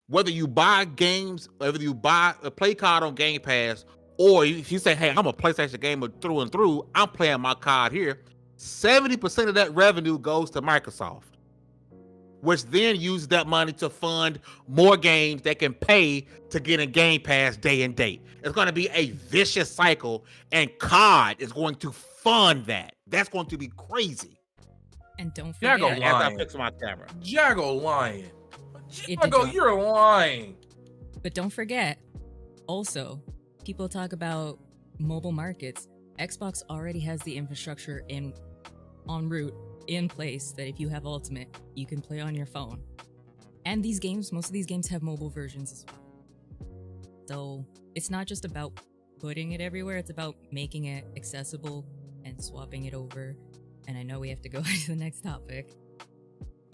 whether you buy games, whether you play COD on Game Pass, or if you say, hey, I'm a PlayStation gamer through and through, I'm playing my COD here, 70% of that revenue goes to Microsoft, which then uses that money to fund more games that can pay to get in Game Pass day and date. It's going to be a vicious cycle, and COD is going to fund that. That's going to be crazy.
And don't forget,
Jago
As I
lying.
fix my camera.
Jago lying.
It did
Jago,
drop.
you're lying.
but don't forget, also, people talk about mobile markets. Xbox already has the infrastructure en route in place that if you have Ultimate, you can play on your phone. And these games, most of these games have mobile versions as well. So it's not just about putting it everywhere, it's about making it accessible and swapping it over. And I know we have to go to the next topic.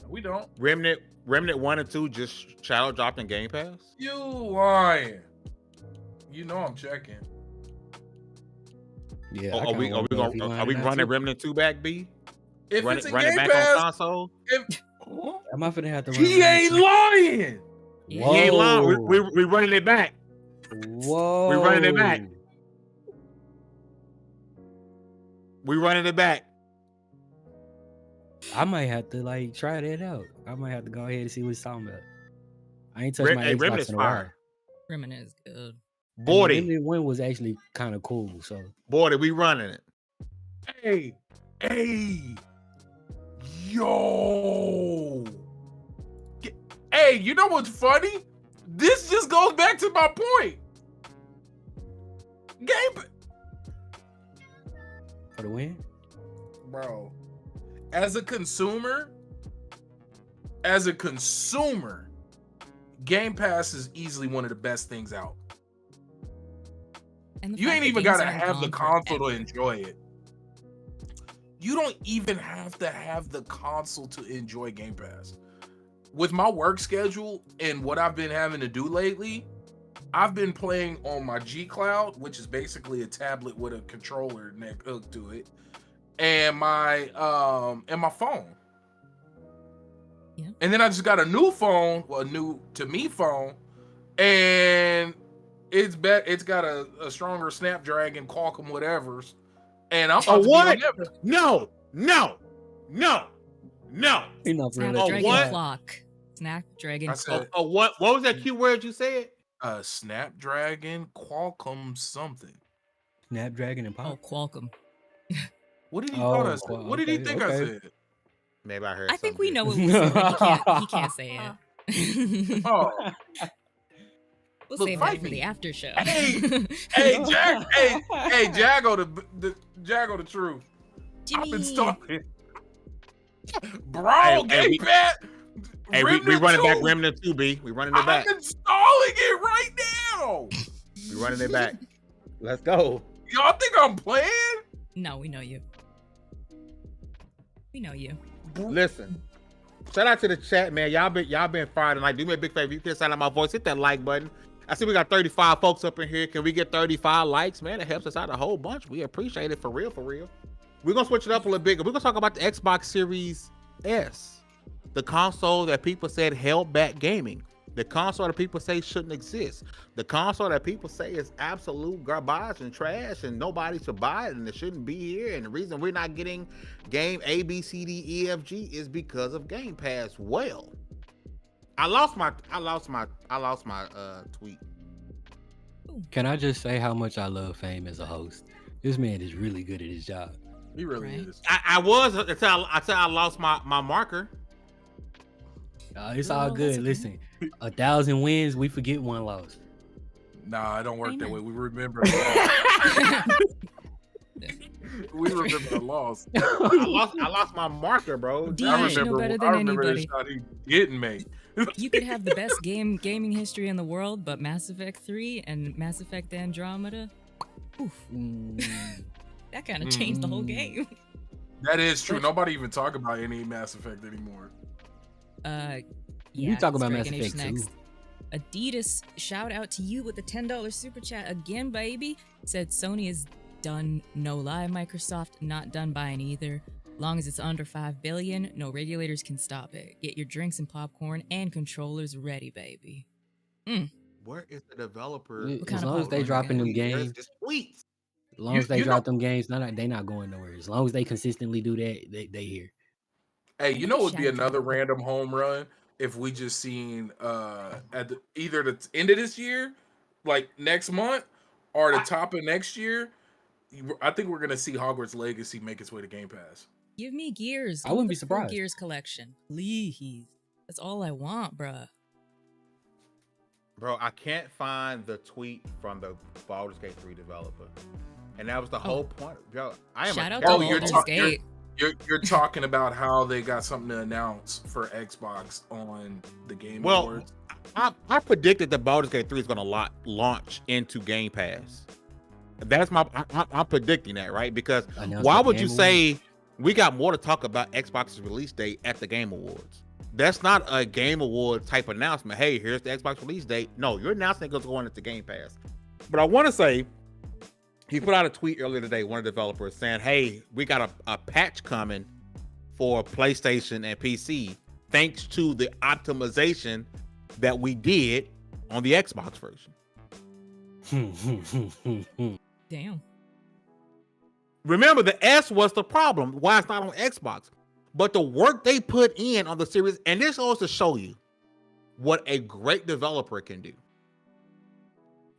We don't.
Remnant 1 and 2 just shadow dropped in Game Pass.
You lying. You know I'm checking.
Yeah.
Are we running Remnant 2 back, B?
If
Run
it's in
it
Game
back
Pass,
on console?
Am I finna have to run
he ain't lying.
He ain't lying. We running it back.
Whoa.
We running it back. We running it back.
I might have to like try that out. I might have to go ahead and see what it's talking about. I ain't touched my Xbox
Remnant's
in a while.
fire.
Remnant is good.
Bordy.
Remnant 1 was actually kind of cool. So
Bordy, we running it.
Hey, yo. Hey, you know what's funny? This just goes back to my point.
for the win.
Bro, as a consumer, Game Pass is easily one of the best things out.
And the
You
fact
ain't
that
even
games
gotta
aren't
have the
gone
console to
forever.
enjoy it. You don't even have to have the console to enjoy Game Pass. With my work schedule and what I've been having to do lately, I've been playing on my G Cloud, which is basically a tablet with a controller hooked to it, and my phone.
Yeah.
And then I just got a new phone, well, a new to me phone, and it's got a stronger Snapdragon, Qualcomm, whatever's, and I'm about to be on
what?
that.
No.
Enough for
Snapdragon
what?
clock. Snapdragon
I said
Oh, what was that keyword you said?
Snapdragon, Qualcomm, something.
Snapdragon and
Oh,
pop.
Qualcomm.
What did he
Oh,
thought I said?
well,
What did he
okay,
think I
okay.
said?
Maybe I heard
I think
something
we know
different.
what we said, but he can't say it.
Oh,
We'll
look,
save
fight
that for
me.
the after show.
Hey, Jack, hey, Jago, the Jago, the truth. I've been
Jimmy.
stalking. Bro,
Hey,
Game Pass.
Hey, we running back Remnant 2, B. We running it back.
I'm installing it right now.
We running it back. Let's go.
Y'all think I'm playing?
No, we know you. We know you.
Listen. Shout out to the chat, man. Y'all been fired tonight. Do me a big favor. You can sound out my voice. Hit that like button. I see we got 35 folks up in here. Can we get 35 likes, man? It helps us out a whole bunch. We appreciate it for real, for real. We're gonna switch it up a little bit. We're gonna talk about the Xbox Series S, the console that people said held back gaming, the console that people say shouldn't exist, the console that people say is absolute garbage and trash and nobody should buy it and it shouldn't be here. And the reason we're not getting game A, B, C, D, E, F, G is because of Game Pass. Well, I lost my tweet.
Can I just say how much I love Fame as a host? This man is really good at his job.
He really
Right.
is.
I was until I lost my marker.
It's
Well,
all
that's
good.
okay.
Listen, 1,000 wins, we forget one loss.
Nah, it don't work that
Amen.
way. We remember the loss. We remember the loss.
I lost my marker, bro.
D,
I
you should know
remember,
better
I
than
remember this
anybody.
shot he didn't make.
You could have the best gaming history in the world, but Mass Effect 3 and Mass Effect Andromeda, oof, that kind of changed the whole game.
That is true.
But-
Nobody even talk about any Mass Effect anymore.
Yeah,
talk about
Dragon
Mass
Age
Effect
next. Adidas, shout out to you with the $10 super chat again, baby. Said Sony is done. No lie, Microsoft not done buying either. Long as it's under 5 billion, no regulators can stop it. Get your drinks and popcorn and controllers ready, baby.
Where is the developer?
As
kind of
long as they
popcorn
dropping them
you got?
Where's
games,
this tweet?
as long
You-
as they
you
drop
know-
them games, they not going nowhere. As long as they consistently do that, they here.
Hey, you know what would be
Shadow
another
Drop.
random home run if we just seen at either the end of this year, like next month, or the top of next year. I think we're gonna see Hogwarts Legacy make its way to Game Pass.
Give me Gears.
I wouldn't
Give me
be
the full
surprised.
Gears collection, please. That's all I want, bruh.
Bro, I can't find the tweet from the Baldur's Gate 3 developer. And that was the whole point. Yo, I am
Shout
a
out
terrible
to
you're
Baldur's
talking-
Gate.
You're talking about how they got something to announce for Xbox on the Game
Well,
Awards.
I predicted that Baldur's Gate 3 is going to launch into Game Pass. That's I'm predicting that, right? Because
Announced
why
at
would you
Game
say we got more to talk about Xbox's release date at the Game Awards? That's not a Game Award type announcement. Hey, here's the Xbox release date. No, your announcement goes going into Game Pass. But I want to say, he put out a tweet earlier today, one of the developers saying, hey, we got a patch coming for PlayStation and PC thanks to the optimization that we did on the Xbox version.
Damn.
Remember, the S was the problem. Why it's not on Xbox. But the work they put in on the series, and this goes to show you what a great developer can do.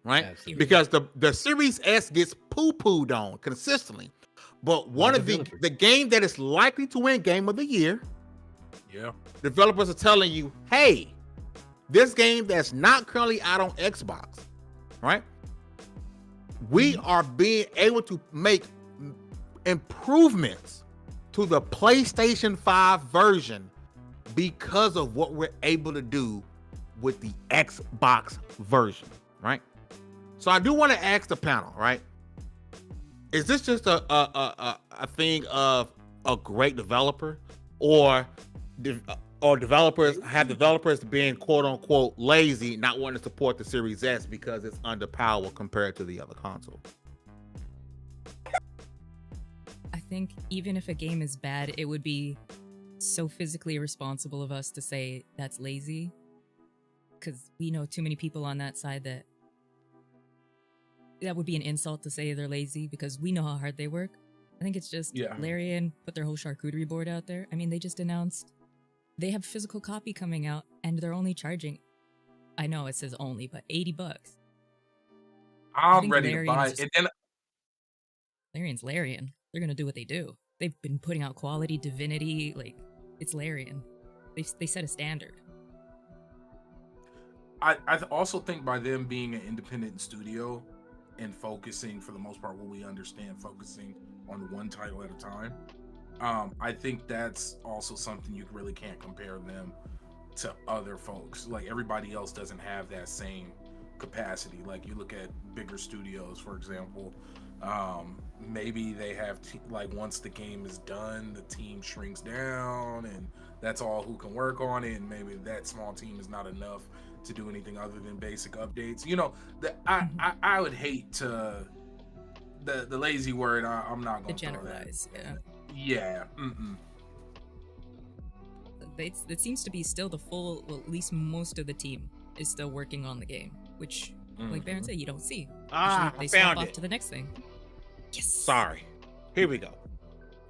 Right?
Absolutely.
Because the Series S gets poo-pooed on consistently. But one of
developers.
the game that is likely to win Game of the Year,
Yeah.
developers are telling you, hey, this game that's not currently out on Xbox, right? We are being able to make improvements to the PlayStation 5 version because of what we're able to do with the Xbox version, right? So I do want to ask the panel, right? Is this just a thing of a great developer, or developers being quote unquote lazy, not wanting to support the Series S because it's underpowered compared to the other console?
I think even if a game is bad, it would be so physically irresponsible of us to say that's lazy, because we know too many people on that side that would be an insult to say they're lazy, because we know how hard they work. I think it's just Larian put their whole charcuterie board out there. I mean, they just announced they have physical copy coming out, and they're only charging, I know it says only, but $80.
I'm ready to buy it. And then
Larian's Larian. They're gonna do what they do. They've been putting out quality Divinity, like, it's Larian. They set a standard.
I also think by them being an independent studio and focusing, for the most part, what we understand, focusing on one title at a time, I think that's also something you really can't compare them to other folks. Like, everybody else doesn't have that same capacity. Like, you look at bigger studios, for example, maybe they have like, once the game is done, the team shrinks down and that's all who can work on it, and maybe that small team is not enough to do anything other than basic updates. You know, I would hate to the lazy word. I'm not going to
generalize.
Yeah.
It seems to be still the full, well, at least most of the team is still working on the game, which, like Baron said, you don't see. Usually they swap off to the next thing. Yes.
Sorry. Here we go.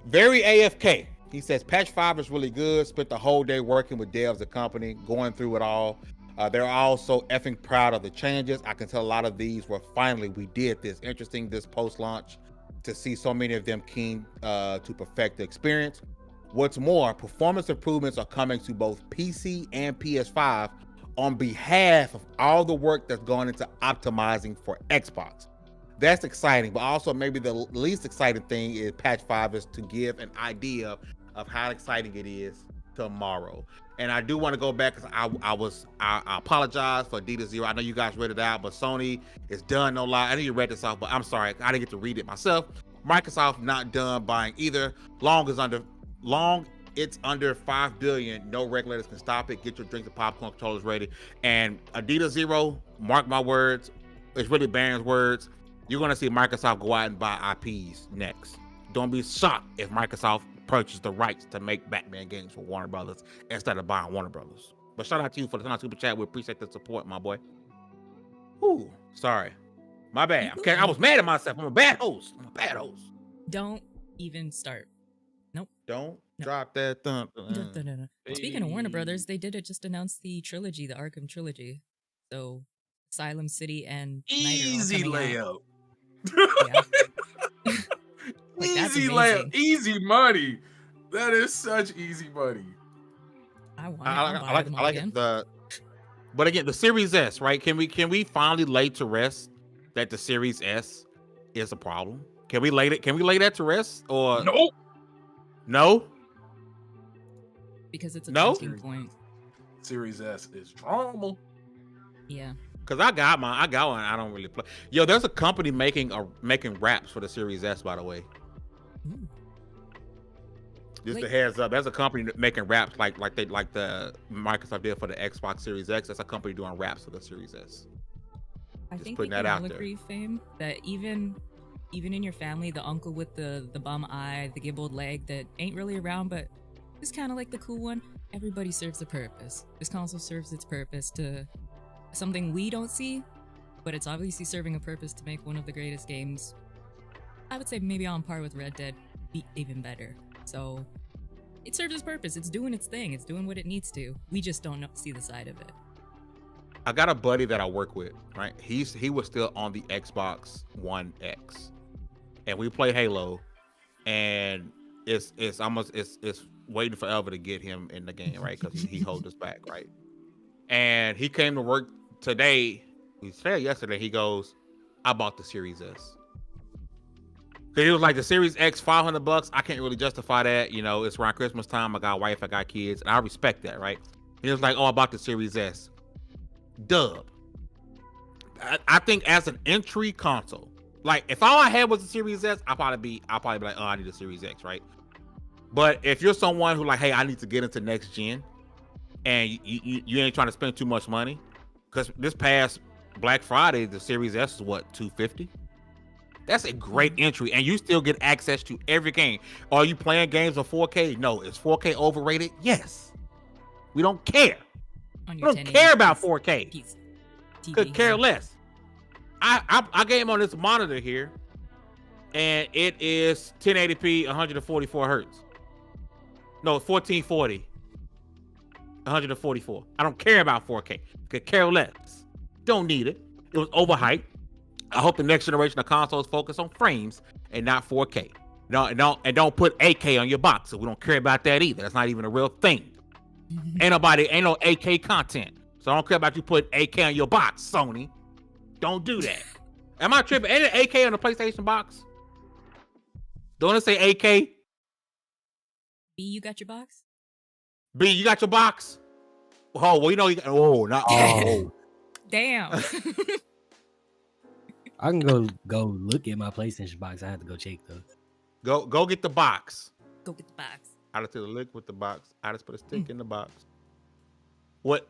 Very AFK. He says patch 5 is really good. Spent the whole day working with devs and company, going through it all. They're also effing proud of the changes. I can tell a lot of these were finally we did this. Interesting this post-launch to see so many of them keen to perfect the experience. What's more, performance improvements are coming to both PC and PS5 on behalf of all the work that's gone into optimizing for Xbox. That's exciting, but also maybe the least exciting thing is patch 5 is to give an idea of how exciting it is tomorrow. And I do want to go back because I apologize for Dita Zero. I know you guys read it out, but Sony is done, no lie. I know you read this off, but I'm sorry, I didn't get to read it myself. Microsoft not done buying either. Long it's under 5 billion. No regulators can stop it. Get your drinks and popcorn controllers ready. And Adidas Zero, mark my words, it's really Baron's words. You're gonna see Microsoft go out and buy IPs next. Don't be shocked if Microsoft purchased the rights to make Batman games for Warner Brothers instead of buying Warner Brothers. But shout out to you for the $10 super chat. We appreciate the support, my boy. Ooh, sorry. My bad. Okay, I was mad at myself. I'm a bad host.
Don't even start. Nope.
Don't drop that thumb.
Speaking of Warner Brothers, they did just announce the trilogy, the Arkham trilogy. So Asylum City and
easy layup.
Yeah. Like,
easy layup, easy money. That is such easy money.
I like
it. But again, the Series S, right? Can we finally lay to rest that the Series S is a problem? Can we lay that to rest? Or no?
Because it's a talking point.
Series S is drama.
Yeah.
Cause I got one. I don't really play. Yo, there's a company making wraps for the Series S, by the way. Just a heads up. There's a company making wraps like the Microsoft did for the Xbox Series X. That's a company doing wraps for the Series S.
I think putting that out there. Fame that even in your family, the uncle with the bum eye, the gibbled leg that ain't really around, but is kind of like the cool one. Everybody serves a purpose. This console serves its purpose to something we don't see, but it's obviously serving a purpose to make one of the greatest games. I would say maybe on par with Red Dead, even better. So it serves its purpose. It's doing its thing. It's doing what it needs to. We just don't see the side of it.
I got a buddy that I work with, right? He was still on the Xbox One X, and we play Halo, and it's waiting forever to get him in the game, right? Because he holds us back, right? And he came to work today. He said yesterday. He goes, "I bought the Series S." Cause it was like the Series X $500. I can't really justify that. You know, it's around Christmas time. I got a wife, I got kids, and I respect that, right? And it was like, oh, I bought the Series S. Dub. I think as an entry console, like if all I had was the Series S, I'll probably be like, oh, I need a Series X, right? But if you're someone who like, hey, I need to get into next gen, and you ain't trying to spend too much money, because this past Black Friday, the Series S is what, $250? That's a great entry, and you still get access to every game. Are you playing games on 4K? No. Is 4K overrated? Yes. We don't care.
On
We
your
don't care about 4K.
TV,
Could care less. I game on this monitor here, and it is 1080p, 144 hertz. No, 1440, 144. I don't care about 4K. Could care less. Don't need it. It was overhyped. I hope the next generation of consoles focus on frames and not 4K. Don't put 8K on your box. So we don't care about that either. That's not even a real thing. Ain't no 8K content. So I don't care about you putting 8K on your box, Sony. Don't do that. Am I tripping? Ain't it 8K on the PlayStation box? Don't it say 8K?
B, you got your box?
B, you got your box? Oh, well, you know you got. Oh, not. Oh.
Damn.
I can go look at my PlayStation box. I have to go check though.
Go get the box.
Go get the box.
I just did a lick with the box. I just put a stick in the box. What?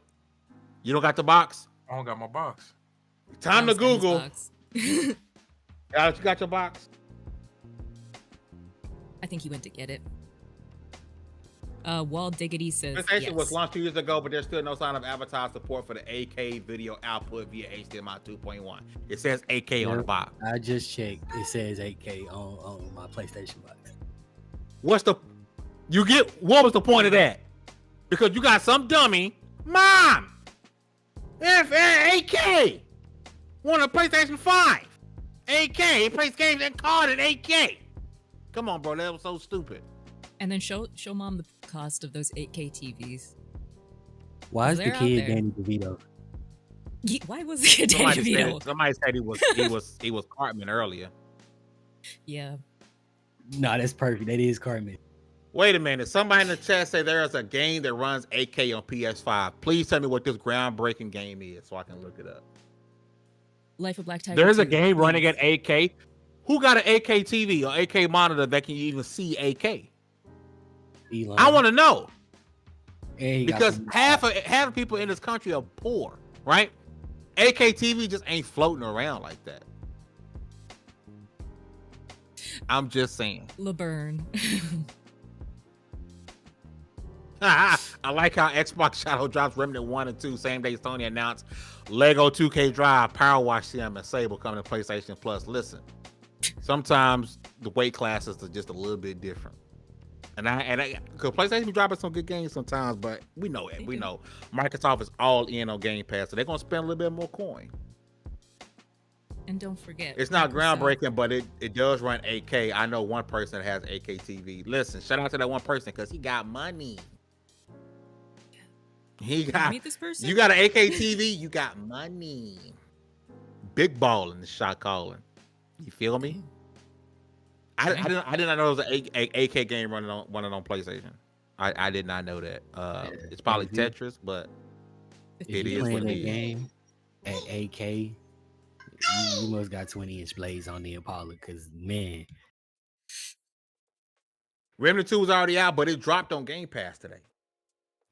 You don't got the box?
I don't got my box.
Time to
Tom's got his
Google.
box.
Alex, you got your box?
I think he went to get it. Wall Diggity says
PlayStation
yes.
was launched 2 years ago, but there's still no sign of advertised support for the 8K video output via HDMI 2.1. It says 8K on the box.
I just checked. It says 8K on my PlayStation box.
What was the point of that? Because you got some dummy, Mom, if 8K, want a PlayStation 5, 8K, it plays games and card at 8K. Come on, bro, that was so stupid.
And then show Mom the cost of those 8K TVs.
Why is the
They're out
kid
there.
Danny DeVito?
Why was the kid Danny DeVito?
Somebody said he was Cartman earlier.
Yeah.
No, that's perfect. That is Cartman.
Wait a minute. Somebody in the chat say there is a game that runs 8K on PS5. Please tell me what this groundbreaking game is so I can look it up.
Life of Black Tiger.
There's a
2.
game running at 8K. Who got an 8K TV or 8K monitor that can even see 8K?
Elon.
I want to know.
And he got
Because
some-
half of people in this country are poor, right? 8K TV just ain't floating around like that. I'm just saying.
LeBurn.
I like how Xbox Shadow drops Remnant 1 and 2 same day Sony announced Lego 2K Drive, Power Wash Sim, and Sable coming to PlayStation Plus. Listen, sometimes the weight classes are just a little bit different. And because PlayStation be dropping some good games sometimes, but we know it. We know Microsoft is all in on Game Pass, so they're gonna spend a little bit more coin.
And don't forget,
It's not
Microsoft-
groundbreaking, but it does run 8K. I know one person that has 8K TV. Listen, shout out to that one person because he got money. He got.
Meet this person?
You got an 8K TV, you got money. Big ball in the shot calling. You feel me? I did not know there was an 8K game running on PlayStation. I did not know that. It's probably Tetris, but
If
it
you
is
playing
what
that
it is.
game at 8K, you must got 20-inch blades on the Impala, because man,
Remnant 2 was already out, but it dropped on Game Pass today.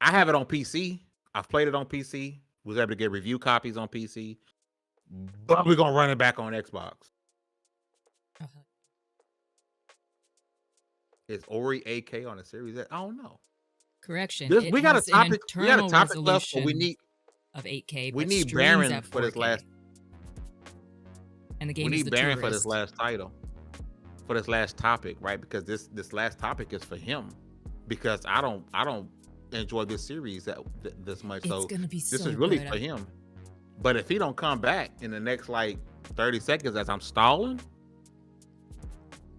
I have it on PC. I've played it on PC. Was able to get review copies on PC. But we're gonna run it back on Xbox.
Uh-huh.
Is Ori 8K on a Series X? I don't know.
Correction.
This,
it
we got a
has an
topic. We got a
internal
topic left, but we
resolution
need
of 8K.
we
but
need
streams
Baron
at
for this
4K.
last.
And the game
We
is
need
the
Baron for
tourist.
this last title, for this last topic, right? Because this last topic is for him. Because I don't enjoy this series this much.
It's
So
gonna be
this
so
is really
good.
for him. But if he don't come back in the next like 30 seconds as I'm stalling,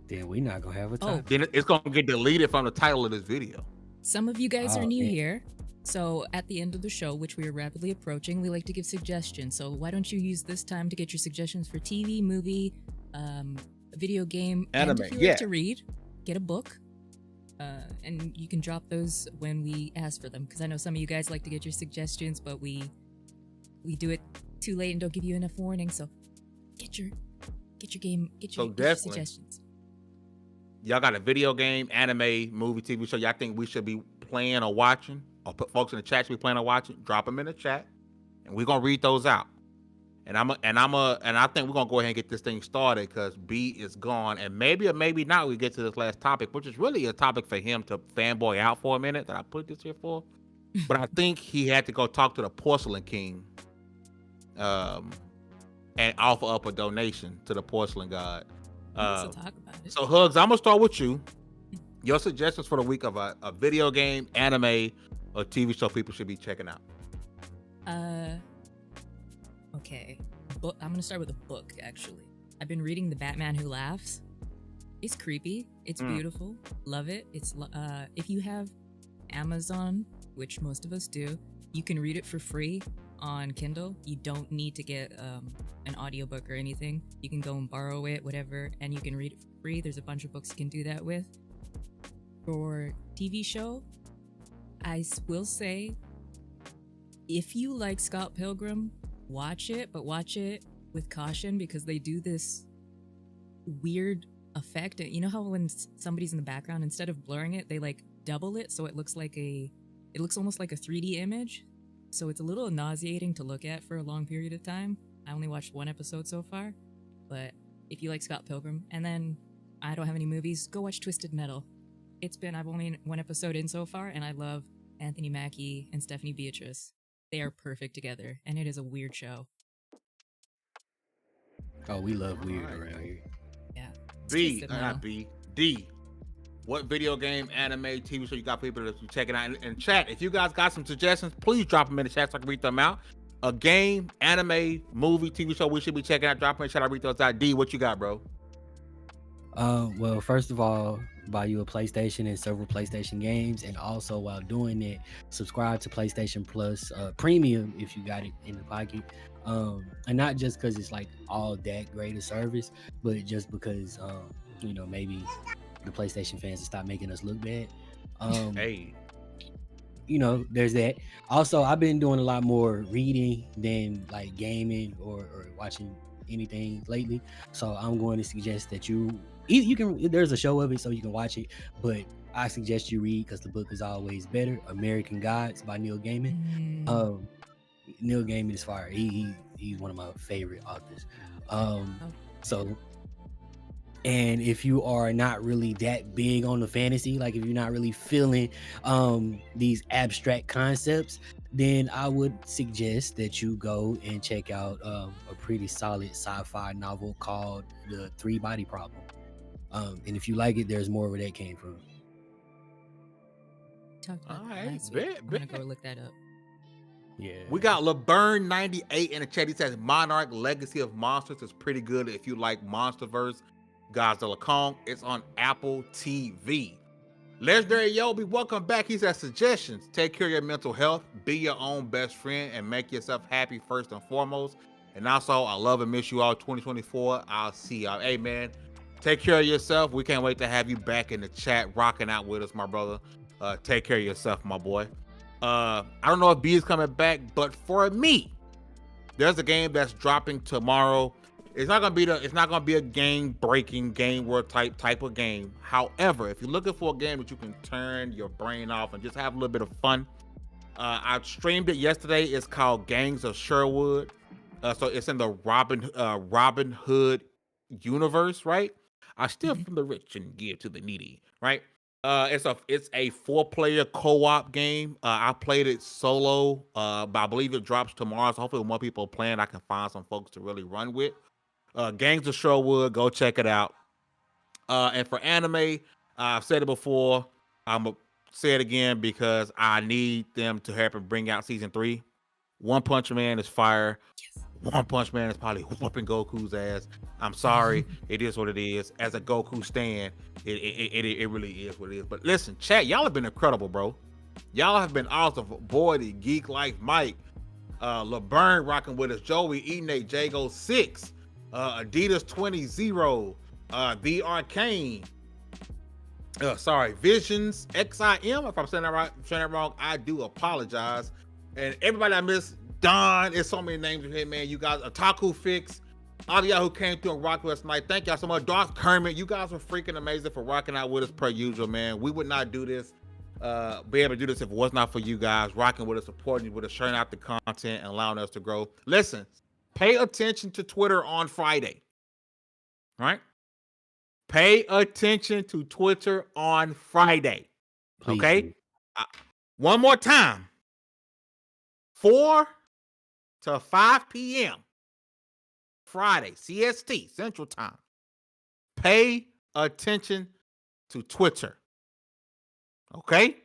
then we not gonna have a
Oh.
time.
then it's gonna get deleted from the title of this video.
Some of you guys are
Oh,
new
man.
here. So at the end of the show, which we are rapidly approaching, we like to give suggestions. So why don't you use this time to get your suggestions for TV, movie, a video game,
Anime,
and if you
yeah.
like to read, get a book. And you can drop those when we ask for them, because I know some of you guys like to get your suggestions, but we do it too late and don't give you enough warning. So get your suggestions.
Y'all got a video game, anime, movie, TV show y'all think we should be playing or watching, or put folks in the chat should be playing or watching? Drop them in the chat, and we're gonna read those out. And I think we're gonna go ahead and get this thing started because B is gone, and maybe or maybe not we get to this last topic, which is really a topic for him to fanboy out for a minute that I put this here for. But I think he had to go talk to the Porcelain King, and offer up a donation to the Porcelain God.
Let's talk about it.
So Hugs, I'm gonna start with you. Your suggestions for the week of a video game, anime, or TV show people should be checking out.
Okay. I'm gonna start with a book, actually. I've been reading The Batman Who Laughs. It's creepy. It's beautiful. Love it. It's if you have Amazon, which most of us do, you can read it for free on Kindle. You don't need to get an audiobook or anything. You can go and borrow it, whatever, and you can read it for free. There's a bunch of books you can do that with. For TV show, I will say, if you like Scott Pilgrim, watch it, but watch it with caution because they do this weird effect. You know how when somebody's in the background, instead of blurring it, they like double it so it looks almost like a 3D image. So it's a little nauseating to look at for a long period of time. I only watched one episode so far, but if you like Scott Pilgrim, and then I don't have any movies, go watch Twisted Metal. I've only one episode in so far, and I love Anthony Mackie and Stephanie Beatrice. They are perfect together, and it is a weird show.
Oh, we love weird around here.
Yeah.
D. What video game, anime, TV show you got people that you checking out? And chat, if you guys got some suggestions, please drop them in the chat so I can read them out. A game, anime, movie, TV show we should be checking out. Drop them in the chat. I read those out. D, what you got, bro?
Well, first of all, buy you a PlayStation and several PlayStation games, and also while doing it, subscribe to PlayStation Plus Premium if you got it in the pocket. And not just because it's like all that great a service, but just because maybe the PlayStation fans will stop making us look bad.
Hey.
There's that. Also, I've been doing a lot more reading than like gaming or watching anything lately. So I'm going to suggest that you can, there's a show of it so you can watch it, but I suggest you read because the book is always better. American Gods by Neil Gaiman. Neil Gaiman is fire. He's one of my favorite authors. And if you are not really that big on the fantasy, like if you're not really feeling these abstract concepts, then I would suggest that you go and check out a pretty solid sci-fi novel called The Three Body Problem. And if you like it, there's more where that came from.
Talked about
All
that
right,
last week. I'm gonna go look that up.
Yeah.
We got LeBurn98 in the chat. He says Monarch Legacy of Monsters is pretty good if you like Monsterverse. Godzilla Kong. It's on Apple TV. Legendary Yobi, welcome back. He says suggestions. Take care of your mental health. Be your own best friend and make yourself happy first and foremost. And also, I love and miss you all 2024. I'll see y'all. Hey, man, take care of yourself. We can't wait to have you back in the chat rocking out with us, my brother. Take care of yourself, my boy. I don't know if B is coming back, but for me, there's a game that's dropping tomorrow. It's not gonna be a game-breaking, game world type of game. However, if you're looking for a game that you can turn your brain off and just have a little bit of fun, I streamed it yesterday. It's called Gangs of Sherwood. So it's in the Robin Hood universe, right? I steal from the rich and give to the needy, right? It's a 4-player co-op game. I played it solo, but I believe it drops tomorrow. So hopefully, when more people are playing, I can find some folks to really run with. Gangs of Sherwood, go check it out. And for anime, I've said it before. I'm gonna say it again because I need them to help and bring out season 3. One Punch Man is fire. One Punch Man is probably whooping Goku's ass. I'm sorry, it is what it is. As a Goku stan, it really is what it is. But listen, chat, y'all have been incredible, bro. Y'all have been awesome. Boy, the Geek Life Mike, LeBurn rocking with us, Joey, Enate, Jago 6, Adidas 20-0, The Arcane. Visions XIM. If I'm saying that wrong, I do apologize. And everybody I missed, Don, there's so many names in here, man. You guys, Otaku Fix, all of y'all who came through and rocked with us tonight. Thank y'all so much. Darth Kermit, you guys were freaking amazing for rocking out with us per usual, man. We would not do this, be able to do this if it was not for you guys rocking with us, supporting with us, sharing out the content, and allowing us to grow. Listen, pay attention to Twitter on Friday, right? Pay attention to Twitter on Friday.
Please
Okay?
do.
One more time. 4 to 5 p.m. Friday, CST, Central Time. Pay attention to Twitter. Okay?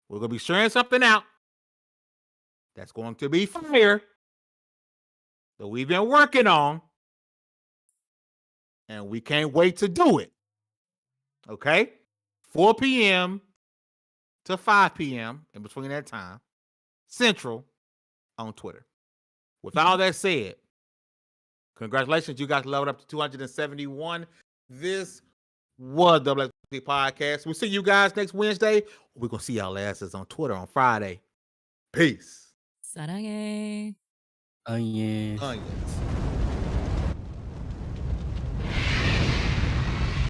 We're going to be sharing something out that's going to be fire that we've been working on. And we can't wait to do it. Okay? 4 p.m. to 5 p.m. in between that time, Central on Twitter. With all that said, congratulations. You guys leveled up to 271. This was WXP Podcast. We'll see you guys next Wednesday. We're going to see y'all asses on Twitter on Friday. Peace.
사랑해.
Onions.
Onions.